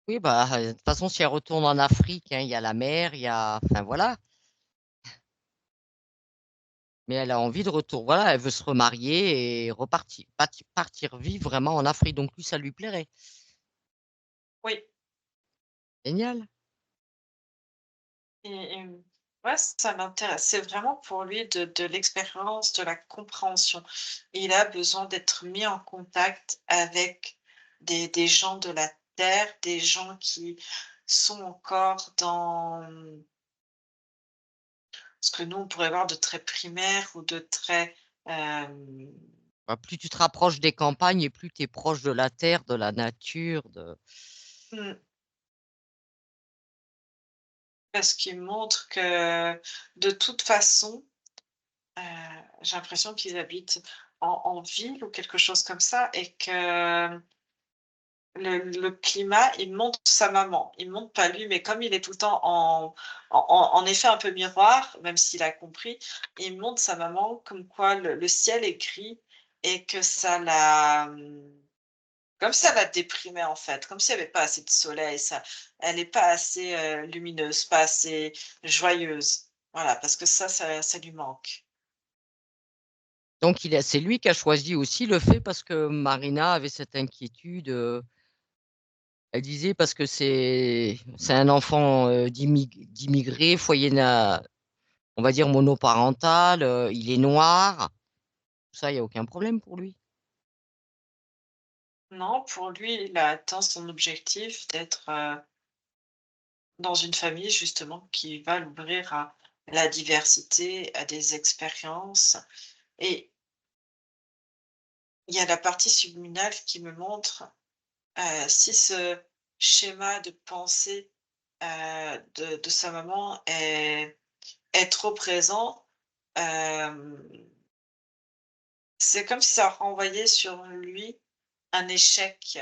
Oui, bah, de toute façon, si elle retourne en Afrique, hein, il y a la mer, il y a. Enfin, voilà. Mais elle a envie de retour. Voilà, elle veut se remarier et repartir, partir vivre vraiment en Afrique. Donc, lui, ça lui plairait. Oui, Génial. et ouais, ça m'intéresse. C'est vraiment pour lui de l'expérience, de la compréhension. Il a besoin d'être mis en contact avec des gens de la terre, des gens qui sont encore dans, ce que nous, on pourrait voir de très primaire ou de très, hem, Bah, plus tu te rapproches des campagnes et plus tu es proche de la terre, de la nature, Mm. Parce qu'il montre que de toute façon, euh, j'ai l'impression qu'ils habitent en ville ou quelque chose comme ça et que le climat, il montre sa maman. Il montre pas lui, mais comme il est tout le temps en effet un peu miroir, même s'il a compris, il montre sa maman comme quoi le ciel est gris et que ça comme ça la déprimait en fait, comme s'il y avait pas assez de soleil, ça elle est pas assez, lumineuse, pas assez joyeuse. Voilà, parce que ça lui manque. Donc c'est lui qui a choisi aussi le fait parce que Marina avait cette inquiétude. Elle disait parce que c'est un enfant d'immigrés, foyer on va dire monoparental, il est noir. Ça, il n'y a aucun problème pour lui. Non, pour lui, il a atteint son objectif d'être, dans une famille justement qui va l'ouvrir à la diversité, à des expériences et il y a la partie subliminale qui me montre, si ce schéma de pensée, de sa maman est trop présent, hem, c'est comme si ça renvoyait sur lui un échec,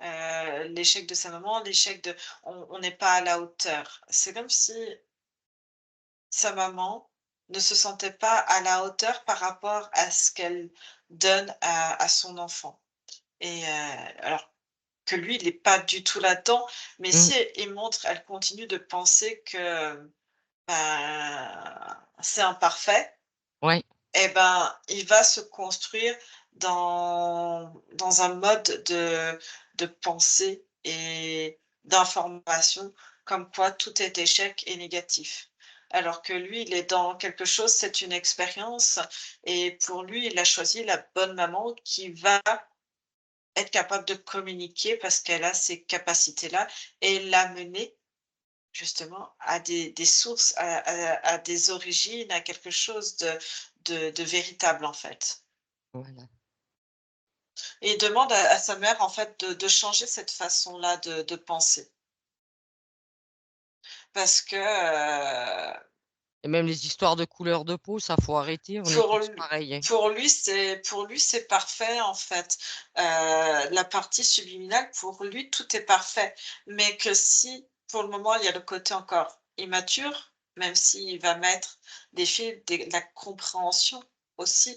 l'échec de sa maman, l'échec de on n'est pas à la hauteur. C'est comme si sa maman ne se sentait pas à la hauteur par rapport à ce qu'elle donne à son enfant et alors que lui, il est pas du tout là-dedans, mais Mm. si il montre elle continue de penser que, c'est imparfait Ouais, et ben, il va se construire dans un mode de pensée et d'information comme quoi tout est échec et négatif. Alors que lui, il est dans quelque chose, c'est une expérience et pour lui, il a choisi la bonne maman qui va être capable de communiquer parce qu'elle a ces capacités-là et l'amener justement à des sources, à des origines, à quelque chose de véritable, en fait. voilà. Et il demande à sa mère, en fait, de changer cette façon-là de penser. Parce que, Et même les histoires de couleur de peau, ça faut arrêter. On est pour tous l pareils, hein. pour lui, c'est parfait, en fait. La partie subliminale, pour lui, tout est parfait. Mais que si, pour le moment, il y a le côté encore immature, même s'il va mettre des fils, de la compréhension aussi,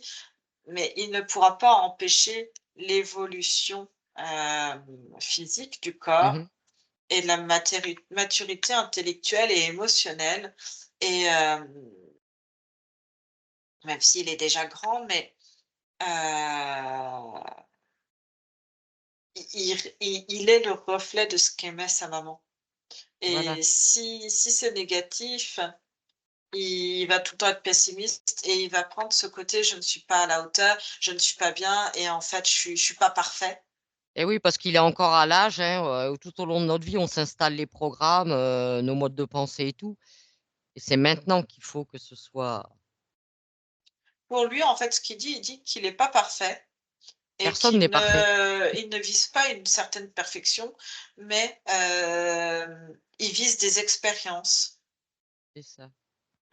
mais il ne pourra pas empêcher l'évolution, physique du Mhm. corps et de la maturité intellectuelle et émotionnelle et même s'il est déjà grand, mais heu, il est le reflet de ce qu'aimait sa maman Voilà. et si c'est négatif, il va tout le temps être pessimiste et il va prendre ce côté: «Je ne suis pas à la hauteur, je ne suis pas bien et en fait je suis pas parfait». Et oui, parce qu'il est encore à l'âge, hein, où tout au long de notre vie, on s'installe les programmes, nos modes de pensée et tout. Et c'est maintenant qu'il faut que ce soit. Pour lui, en fait, ce il dit qu'il est pas parfait et Personne n'est parfait. il ne vise pas une certaine perfection, mais il vise des expériences. C'est ça.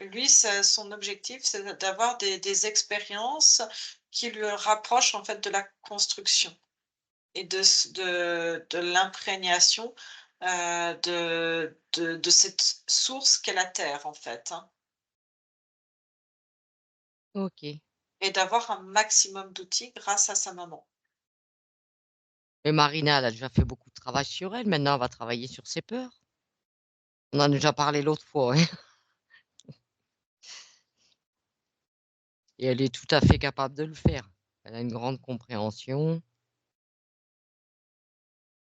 Lui, son objectif, c'est d'avoir des expériences qui le rapprochent, en fait, de la construction et de l'imprégnation, de cette source qu'est la terre, en fait, hein, OK. et d'avoir un maximum d'outils grâce à sa maman. Mais Marina, elle a déjà fait beaucoup de travail sur elle. Maintenant, elle va travailler sur ses peurs. On en a déjà parlé l'autre fois, hein. Et elle est tout à fait capable de le faire. Elle a une grande compréhension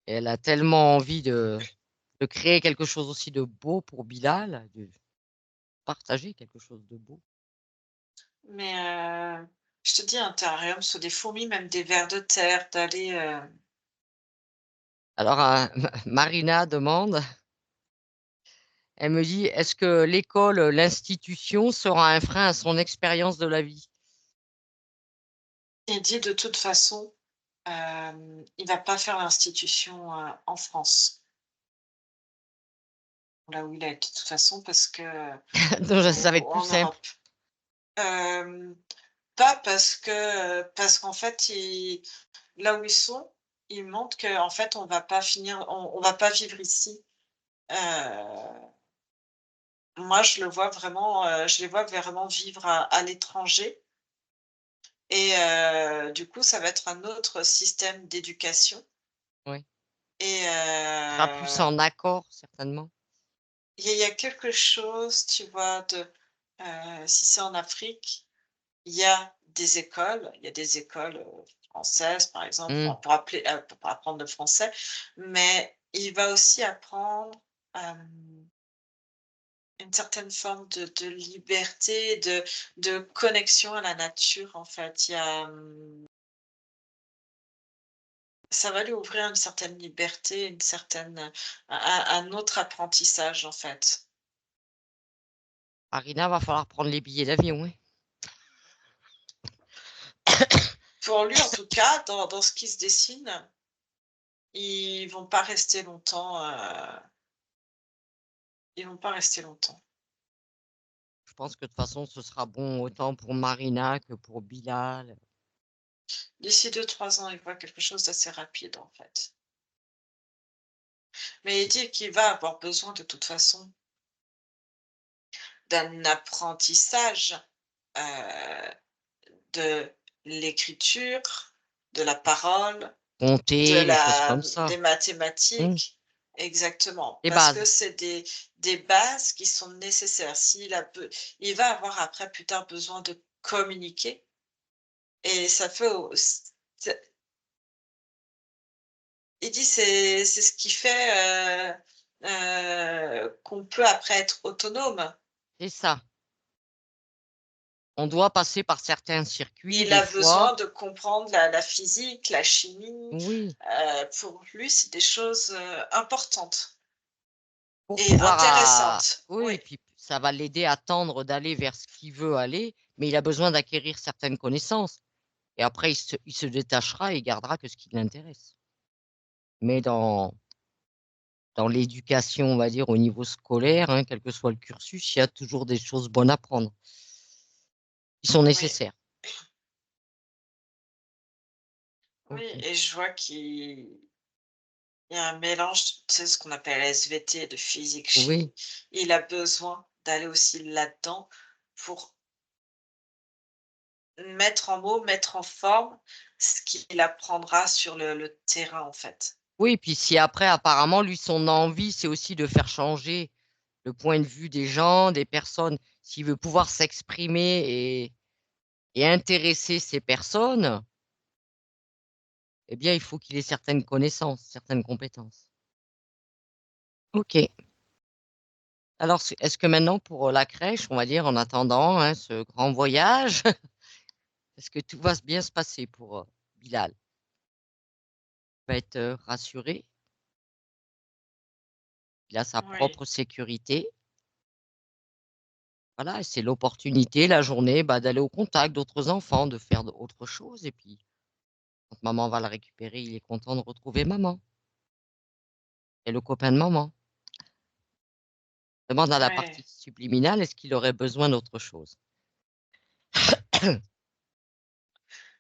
et elle a tellement envie de créer quelque chose aussi de beau pour Bilal, de partager quelque chose de beau. Mais je te dis un terrarium sur des fourmis, même des vers de terre, d'aller, Alors, Marina demande, elle me dit: «Est-ce que l'école, l'institution sera un frein à son expérience de la vie?» Il dit de toute façon, il va pas faire l'institution, en France, là où il est, de toute façon, parce que Donc ça va être ou plus en simple. Europe. Hem, Pas parce qu'en fait, là où ils sont, ils montrent qu'en fait, on va pas vivre ici. Heu, Moi, je les vois vraiment vivre à l'étranger et du coup, ça va être un autre système d'éducation Oui. et Sera plus en accord certainement. il y a quelque chose, tu vois, si c'est en Afrique, il y a des écoles, françaises, par exemple, Mmh. enfin, pour apprendre le français, mais il va aussi apprendre, hem, une certaine forme de liberté, de connexion à la nature, en fait. Ça va lui ouvrir une certaine liberté, une certaine, un autre apprentissage, en fait. Arina, va falloir prendre les billets d'avion, hein. Pour lui, en tout cas, dans ce qui se dessine, ils vont pas rester longtemps, ils vont pas rester longtemps. Je pense que de toute façon, ce sera bon autant pour Marina que pour Bilal. D'ici 2-3 ans, il voit quelque chose d'assez rapide, en fait. Mais il dit qu'il va avoir besoin de toute façon d'un apprentissage, heu, de l'écriture, de la parole, Compter, les choses comme ça. des Mmh. mathématiques. Exactement, Les parce que bases. c'est des bases qui sont nécessaires. Il va avoir après plus tard besoin de communiquer et ça fait au c'est il dit c'est ce qui fait, qu'on peut après être autonome. C'est ça. On doit passer par certains circuits Il des a fois. besoin de comprendre la physique, la chimie, Oui, pour lui, c'est des choses, importantes pour et pouvoir intéressantes. oui, Oui, et puis ça va l'aider à tendre d'aller vers ce qu'il veut aller, mais il a besoin d'acquérir certaines connaissances et après il se détachera et il gardera que ce qui l'intéresse. Mais dans l'éducation, on va dire au niveau scolaire, hein, quel que soit le cursus, il y a toujours des choses bonnes à prendre, qui sont oui, nécessaires. oui OK. et je vois qu'il y a un mélange, tu sais, ce qu'on appelle SVT, de physique, Oui, chimie. Il a besoin d'aller aussi là-dedans pour mettre en mots, mettre en forme ce qu'il apprendra sur le terrain, en fait. oui, puis si après apparemment lui son envie, c'est aussi de faire changer le point de vue des gens, des personnes, s'il veut pouvoir s'exprimer et intéresser ces personnes, eh bien, il faut qu'il ait certaines connaissances, certaines compétences. OK. Alors, est-ce que maintenant pour, la crèche, on va dire en attendant, hein, ce grand voyage, est-ce que tout va bien se passer pour, Bilal? Il va être, rassuré, il a sa Oui, propre sécurité. Voilà, et c'est l'opportunité, la journée, bah, d'aller au contact d'autres enfants, de faire autre chose et puis quand maman va le récupérer, il est content de retrouver maman et le copain de maman. Demande à la oui. partie subliminale, est-ce qu'il aurait besoin d'autre chose?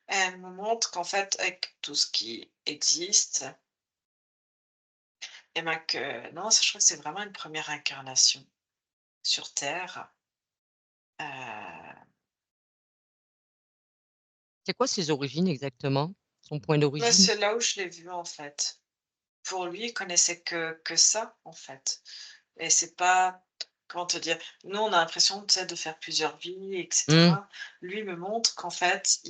Elle me montre qu'en fait, avec tout ce qui existe et ben, que non, je crois que c'est vraiment une première incarnation sur terre. Heu, C'est quoi ses origines exactement? Son point Bah, d'origine? c'est là où je l'ai vu, en fait. Pour lui, il connaissait que ça, en fait et c'est pas comment te dire? Nous, on a l'impression, tu sais, de faire plusieurs vies et Mmh. cetera. Lui me montre qu'en fait,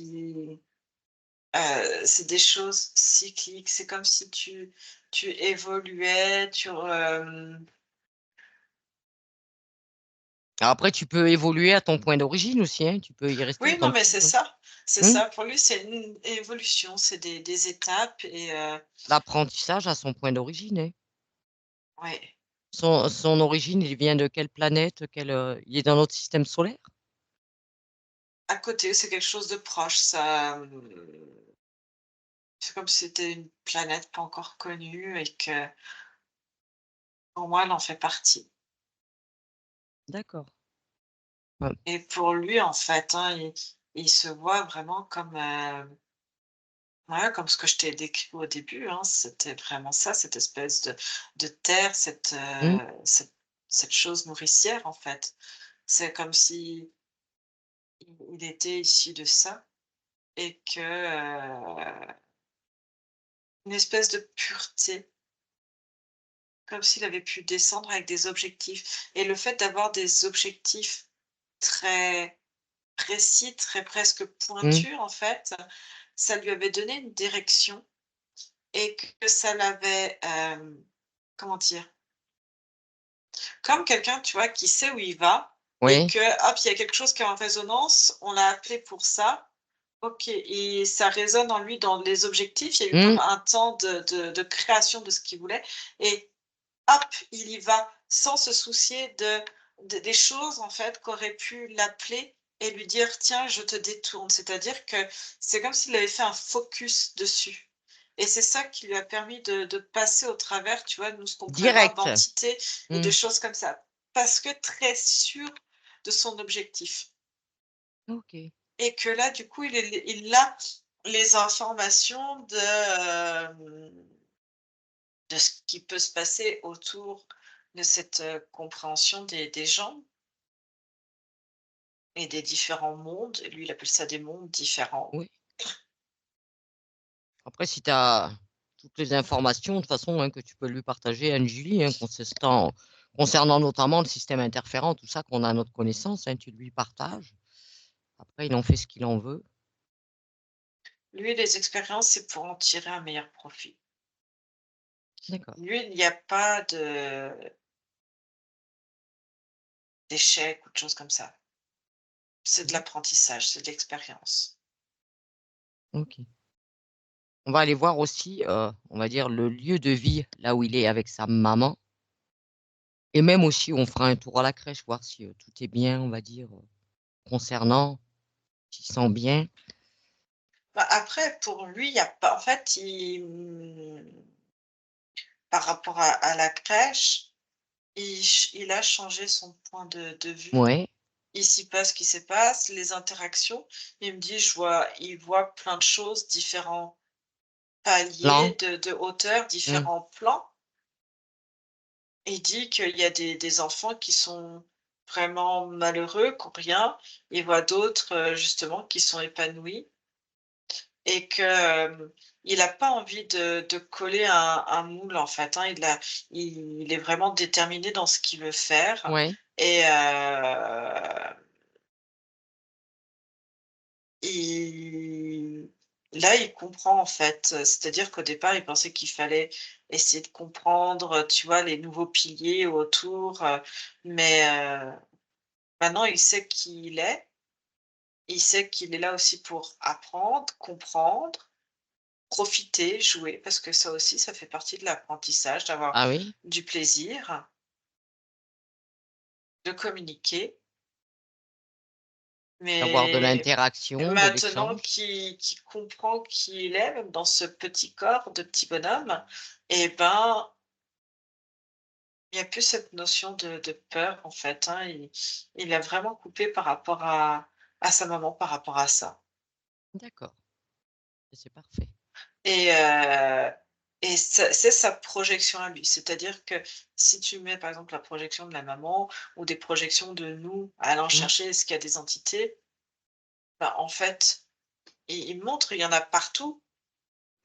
c'est des choses cycliques. C'est comme si tu évoluais, Alors après tu peux évoluer à ton point d'origine aussi, hein, tu peux y rester oui, non, tant que mais tu c'est veux. ça, c'est Mmh. ça. Pour lui, c'est une évolution, c'est des étapes et L'apprentissage a son point d'origine, hein. ouais. Son origine, il vient de quelle planète? Il est dans notre système solaire? à côté, c'est quelque chose de proche, ça, c'est comme si c'était une planète pas encore connue et que pour moi, elle en fait partie. D'accord. Ouais. Et pour lui, en fait, hein, il se voit vraiment comme, ouais, comme ce que je t'ai décrit au début, hein. C'était vraiment ça, cette espèce de terre, Mmh. cette chose nourricière, en fait. C'est comme si il était issu de ça et que, une espèce de pureté, comme s'il avait pu descendre avec des objectifs et le fait d'avoir des objectifs très précis, très presque Mmh. pointus, en fait, ça lui avait donné une direction et que ça l'avait, comment dire? Comme quelqu'un, tu vois, qui sait où il va et Oui. que, hop, il y a quelque chose qui est en résonance, on l'a appelé pour ça. OK et ça résonne en lui dans les objectifs. Il y a eu Mmh. comme un temps de création de ce qu'il voulait et hop, il y va sans se soucier des choses, en fait, qu'aurait pu l'appeler et lui dire: «Tiens, je te détourne». C'est-à-dire que c'est comme s'il avait fait un focus dessus et c'est ça qui lui a permis de passer au travers, tu vois, nous, ce qu'on pourrait voir Direct. d'entités ou de Mmh. choses comme ça. Parce que très sûr de son objectif OK. et que là, du coup, il a les informations de ce qui peut se passer autour de cette, compréhension des gens et des différents mondes. Lui, il appelle ça des mondes différents. Oui. Après si tu as toutes les informations de toute façon, hein, que tu peux lui partager, Anne-Julie, hein, concernant notamment le système interférent, tout ça qu'on a à notre connaissance, hein, tu lui partages. Après il en fait ce qu'il en veut. Lui, les expériences, c'est pour en tirer un meilleur profit. D'accord. Lui, il n'y a pas d'échec ou de choses comme ça. C'est de Mmh. l'apprentissage, c'est de l'expérience. OK. On va aller voir aussi, on va dire le lieu de vie, là où il est avec sa maman et même aussi on fera un tour à la crèche, voir si, tout est bien, on va dire, concernant, s'il se sent bien. Bah, après, pour lui, il y a pas en fait, par rapport à la crèche, il a changé son point de vue. Ouais, Il s'y passe ce qui se passe, les interactions. Il me dit: il voit plein de choses, différents plan. paliers de hauteur, Mmh. différents plans. Il dit qu'il y a des enfants qui sont vraiment malheureux, qui ont rien. Il voit d'autres, justement qui sont épanouis et que, il a pas envie de coller un moule, en fait, hein. Il est vraiment déterminé dans ce qu'il veut faire Ouais. et il là, il comprend, en fait, c'est-à-dire qu'au départ, il pensait qu'il fallait essayer de comprendre, tu vois, les nouveaux piliers autour, mais maintenant il sait qui il est. Il sait qu'il est là aussi pour apprendre, comprendre, profiter, jouer, parce que ça aussi, ça fait partie de l'apprentissage, d'avoir Ah oui? du plaisir, de communiquer, D'avoir de mais l'interaction, de maintenant l'échange. qu'il comprend qui il est, même dans ce petit corps de petit bonhomme, et ben, il y a plus cette notion de peur, en fait, hein. Il a vraiment coupé par rapport à sa maman, par rapport à ça D'accord, c'est parfait. et heu et c'est sa projection à lui. C'est-à-dire que si tu mets, par exemple, la projection de la maman ou des projections de nous allant Mmh. chercher est-ce qu'il y a des entités, bah, en fait, il montre, il y en a partout,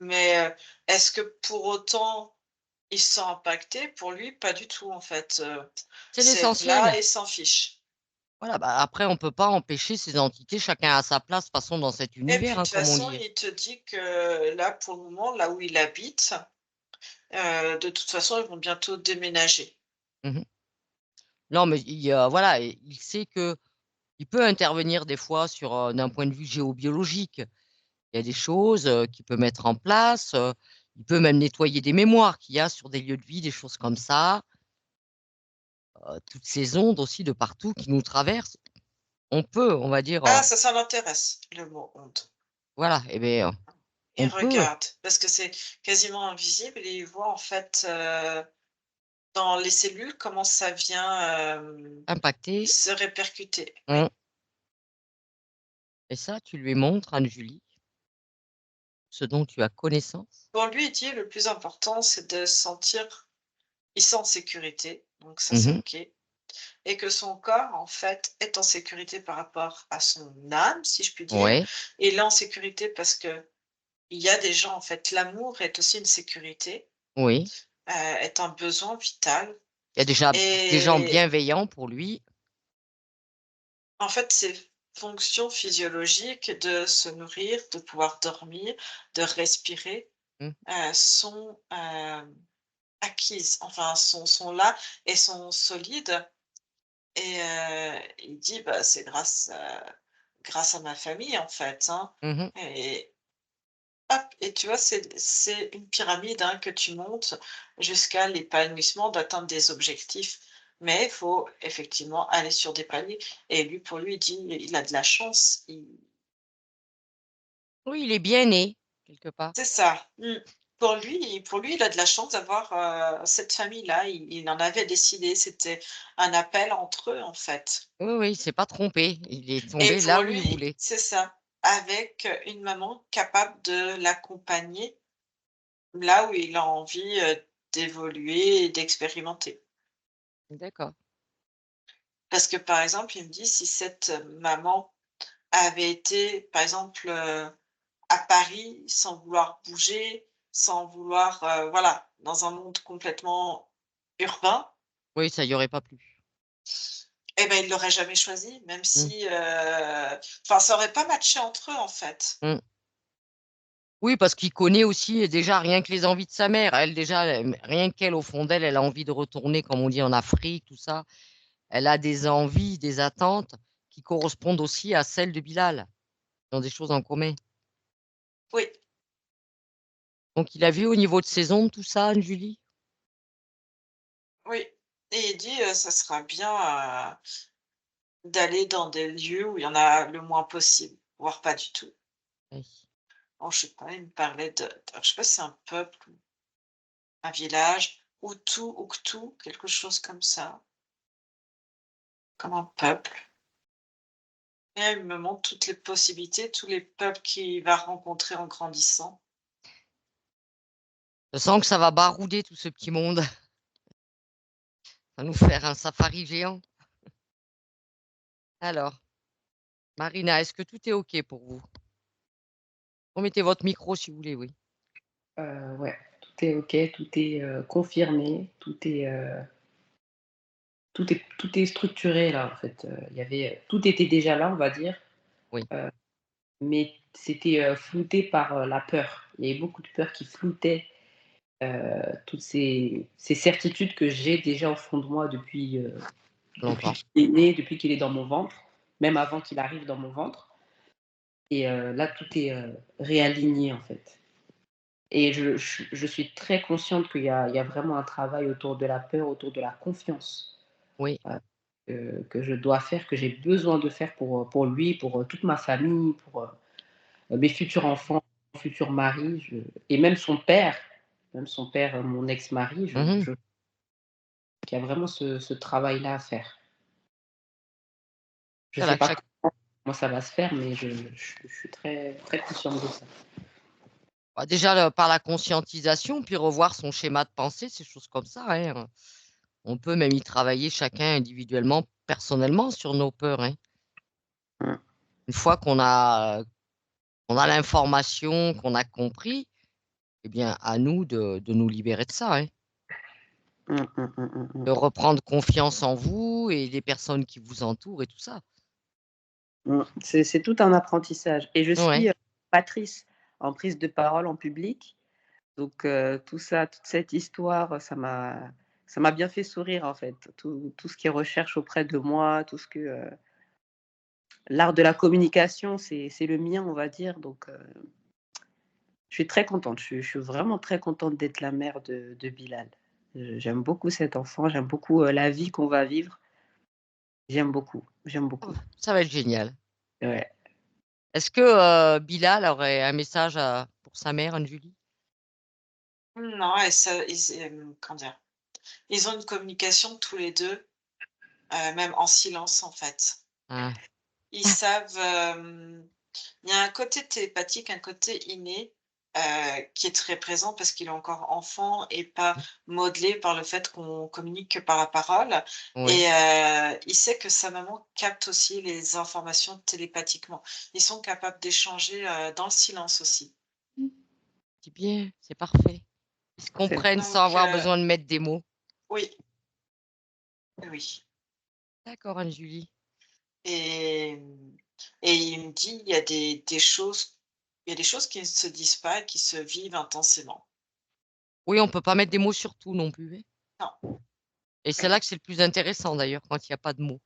mais est-ce que pour autant il se sent impacté? Pour lui, pas du tout, en fait, C'est c'est là l'essentiel. et il s'en fiche. Voilà, bah, après on peut pas empêcher ces entités, chacun a sa place, de toute façon dans cet Et univers, puis de hein, toute comme on façon, dit. il te dit que là, pour le moment, là où il habite, de toute façon, ils vont bientôt déménager. Mmh. Non, mais voilà, il sait qu'il peut intervenir des fois sur, d'un point de vue géobiologique. Il y a des choses, qu'il peut mettre en place, il peut même nettoyer des mémoires qu'il y a sur des lieux de vie, des choses comme ça. Toutes ces ondes aussi de partout qui nous traversent. on peut, on va dire, Ah, ça l'intéresse, le mot honte. voilà, et bien, Il on peut regarde, parce que c'est quasiment invisible et il voit en fait dans les cellules comment ça vient impacter. se répercuter. Oui. Mmh. Et ça, tu lui montres, Anne-Julie, ce dont tu as connaissance. Pour lui, il dit le plus important, c'est de sentir, il sent en sécurité, donc ça c'est Mmh. OK. Et que son corps, en fait, est en sécurité par rapport à son âme, si je puis dire. Ouais, Et il est en sécurité parce que il y a des gens, en fait, l'amour est aussi une sécurité, oui. est un besoin vital. Il y a déjà des gens Et bienveillants pour lui. en fait, c'est fonction physiologique de se nourrir, de pouvoir dormir, de respirer, Mmh. sont acquises, enfin, sont là et sont solides. Et il dit: «Bah, c'est grâce à ma famille, en fait, hein». Mmh. Et hop, et tu vois, c'est une pyramide, hein, que tu montes jusqu'à l'épanouissement, d'atteindre des objectifs. Mais il faut effectivement aller sur des paliers et lui, pour lui, il dit: «Il a de la chance, il». Oui, il est bien né, quelque part. C'est ça, mmh. Pour lui, il a de la chance d'avoir, cette famille-là. Il en avait décidé, c'était un appel entre eux, en fait. Oui, oui, il s'est pas trompé. Il est Et tombé pour là où il lui, voulait. c'est ça, avec une maman capable de l'accompagner là où il a envie, d'évoluer et d'expérimenter. D'accord. Parce que, par exemple, il me dit si cette maman avait été, par exemple, à Paris sans vouloir bouger, sans vouloir, voilà, dans un monde complètement urbain, Oui, ça y aurait pas plu. eh ben, il l'aurait jamais choisi, même Mmh. si, enfin, ça aurait pas matché entre eux, en fait. Mmh. Oui, parce qu'il connaît aussi déjà rien que les envies de sa mère. Elle déjà, rien qu'elle, au fond d'elle, elle a envie de retourner, comme on dit, en Afrique, tout ça. Elle a des envies, des attentes qui correspondent aussi à celles de Bilal. Ils ont des choses en commun. Oui, Donc il a vu au niveau de ses ongles tout ça, Anne-Julie? oui, et il dit, ça sera bien, d'aller dans des lieux où il y en a le moins possible, voire pas du tout. Oui. Oh, je sais pas, il me parlait je sais pas si c'est un peuple ou un village, Hutu, quelque chose comme ça, comme un peuple. Et il me montre toutes les possibilités, tous les peuples qu'il va rencontrer en grandissant. Je sens que ça va barouder tout ce petit monde. Ça va nous faire un safari géant. Alors, Marina, est-ce que tout est OK pour vous? Remettez votre micro si vous voulez, oui. Ouais, tout est OK, tout est, confirmé, tout est structuré là, en fait, il y avait, tout était déjà là, on va dire, Oui. mais c'était, flouté par, la peur. Il y avait beaucoup de peur qui floutait, toutes ces certitudes que j'ai déjà au fond de moi depuis Longtemps. qu'il est né, depuis qu'il est dans mon ventre, même avant qu'il arrive dans mon ventre. Et là, tout est, réaligné, en fait. Et je suis très consciente qu'il y a vraiment un travail autour de la peur, autour de la confiance, Oui. que je dois faire, que j'ai besoin de faire pour lui, pour, toute ma famille, pour, mes futurs enfants, mon futur mari, et même son père, mon ex-mari, Mmh. qu'il y a vraiment ce travail-là à faire. Je ne sais Voilà, pas comment ça va se faire, mais je suis très, très consciente de ça. bah, déjà, par la conscientisation, puis revoir son schéma de pensée, ces choses comme ça, hein. On peut même y travailler chacun individuellement, personnellement sur nos peurs, hein. Mmh. Une fois qu'on a l'information, qu'on a compris, eh bien, à nous de nous libérer de ça, hein. Mmh, mmh, mmh, mmh, mmh. De reprendre confiance en vous et les personnes qui vous entourent et tout ça. Mmh. C'est tout un apprentissage, et je Ouais. suis, formatrice en prise de parole en public, donc tout ça, toute cette histoire, ça m'a bien fait sourire, en fait. Tout ce qui est recherche auprès de moi, tout ce que, l'art de la communication, c'est le mien, on va dire, donc je suis très contente. Je suis vraiment très contente d'être la mère de Bilal. J'aime beaucoup cet enfant, j'aime beaucoup, la vie qu'on va vivre. J'aime beaucoup, j'aime beaucoup. Ça va être génial. Ouais. Est-ce que Bilal aurait un message pour sa mère, Anne-Julie? Non, et ça, comment dire? Ils ont une communication tous les 2, même en silence, en fait. Ah, Ils savent, il y a un côté télépathique, un côté inné, qui est très présent parce qu'il est encore enfant et pas modelé par le fait qu'on communique que par la parole, oui, et il sait que sa maman capte aussi les informations télépathiquement. Ils sont capables d'échanger, dans le silence aussi. c'est bien, c'est parfait. Ils se C'est comprennent sans Donc avoir besoin de mettre des mots. oui, oui, D'accord, Anne-Julie. et et il me dit: il y a des choses qui ne se disent pas et qui se vivent intensément». Oui, on peut pas mettre des mots sur tout non plus, hein. Non. Et c'est là que c'est le plus intéressant d'ailleurs, quand il y a pas de mots.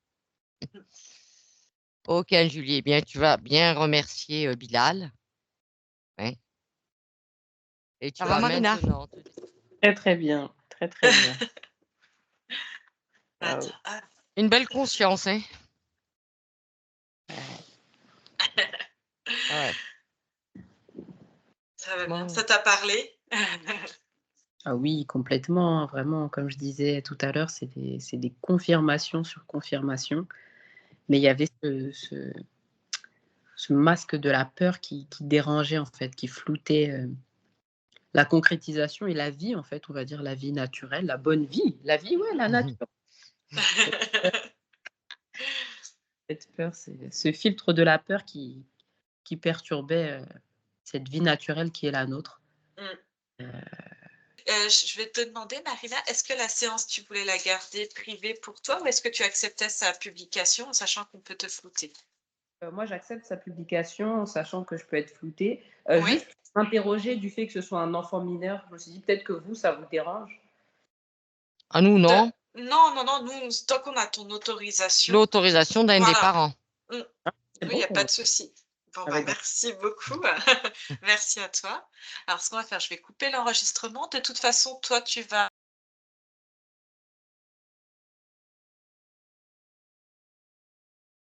OK, Anne-Julie, eh bien, tu vas bien remercier, Bilal, hein, et tu Ça va, vas Marina? maintenant te très, très bien, très, très bien. Waouh. Attends, ah, une belle conscience, hein? Ah ouais, ça va bien. franchement, Ça t'a parlé? Ah oui, complètement, hein, vraiment, comme je disais tout à l'heure, c'est des confirmations sur confirmations, mais il y avait ce masque de la peur qui dérangeait, en fait, qui floutait, la concrétisation et la vie, en fait, on va dire la vie naturelle, la bonne vie. La vie, ouais, la nature. Cette peur, c'est ce filtre de la peur qui perturbait, cette vie naturelle qui est la nôtre. Mmh. Heu, Je vais te demander, Marina, est-ce que la séance, tu voulais la garder privée pour toi ou est-ce que tu acceptais sa publication en sachant qu'on peut te flouter? moi, j'accepte sa publication, en sachant que je peux être floutée. Oui? Juste m'interroger du fait que ce soit un enfant mineur, je me suis dit: «Peut-être que vous, ça vous dérange?» à nous, De non. non, non, non, nous, tant qu'on a ton autorisation, L'autorisation d'un des voilà. parents. Mmh. C'est Oui, il bon y a pour pas moi. de souci. Bon, bah, Avec merci beaucoup. Merci à toi. Alors ce qu'on va faire, je vais couper l'enregistrement. De toute façon, toi, tu vas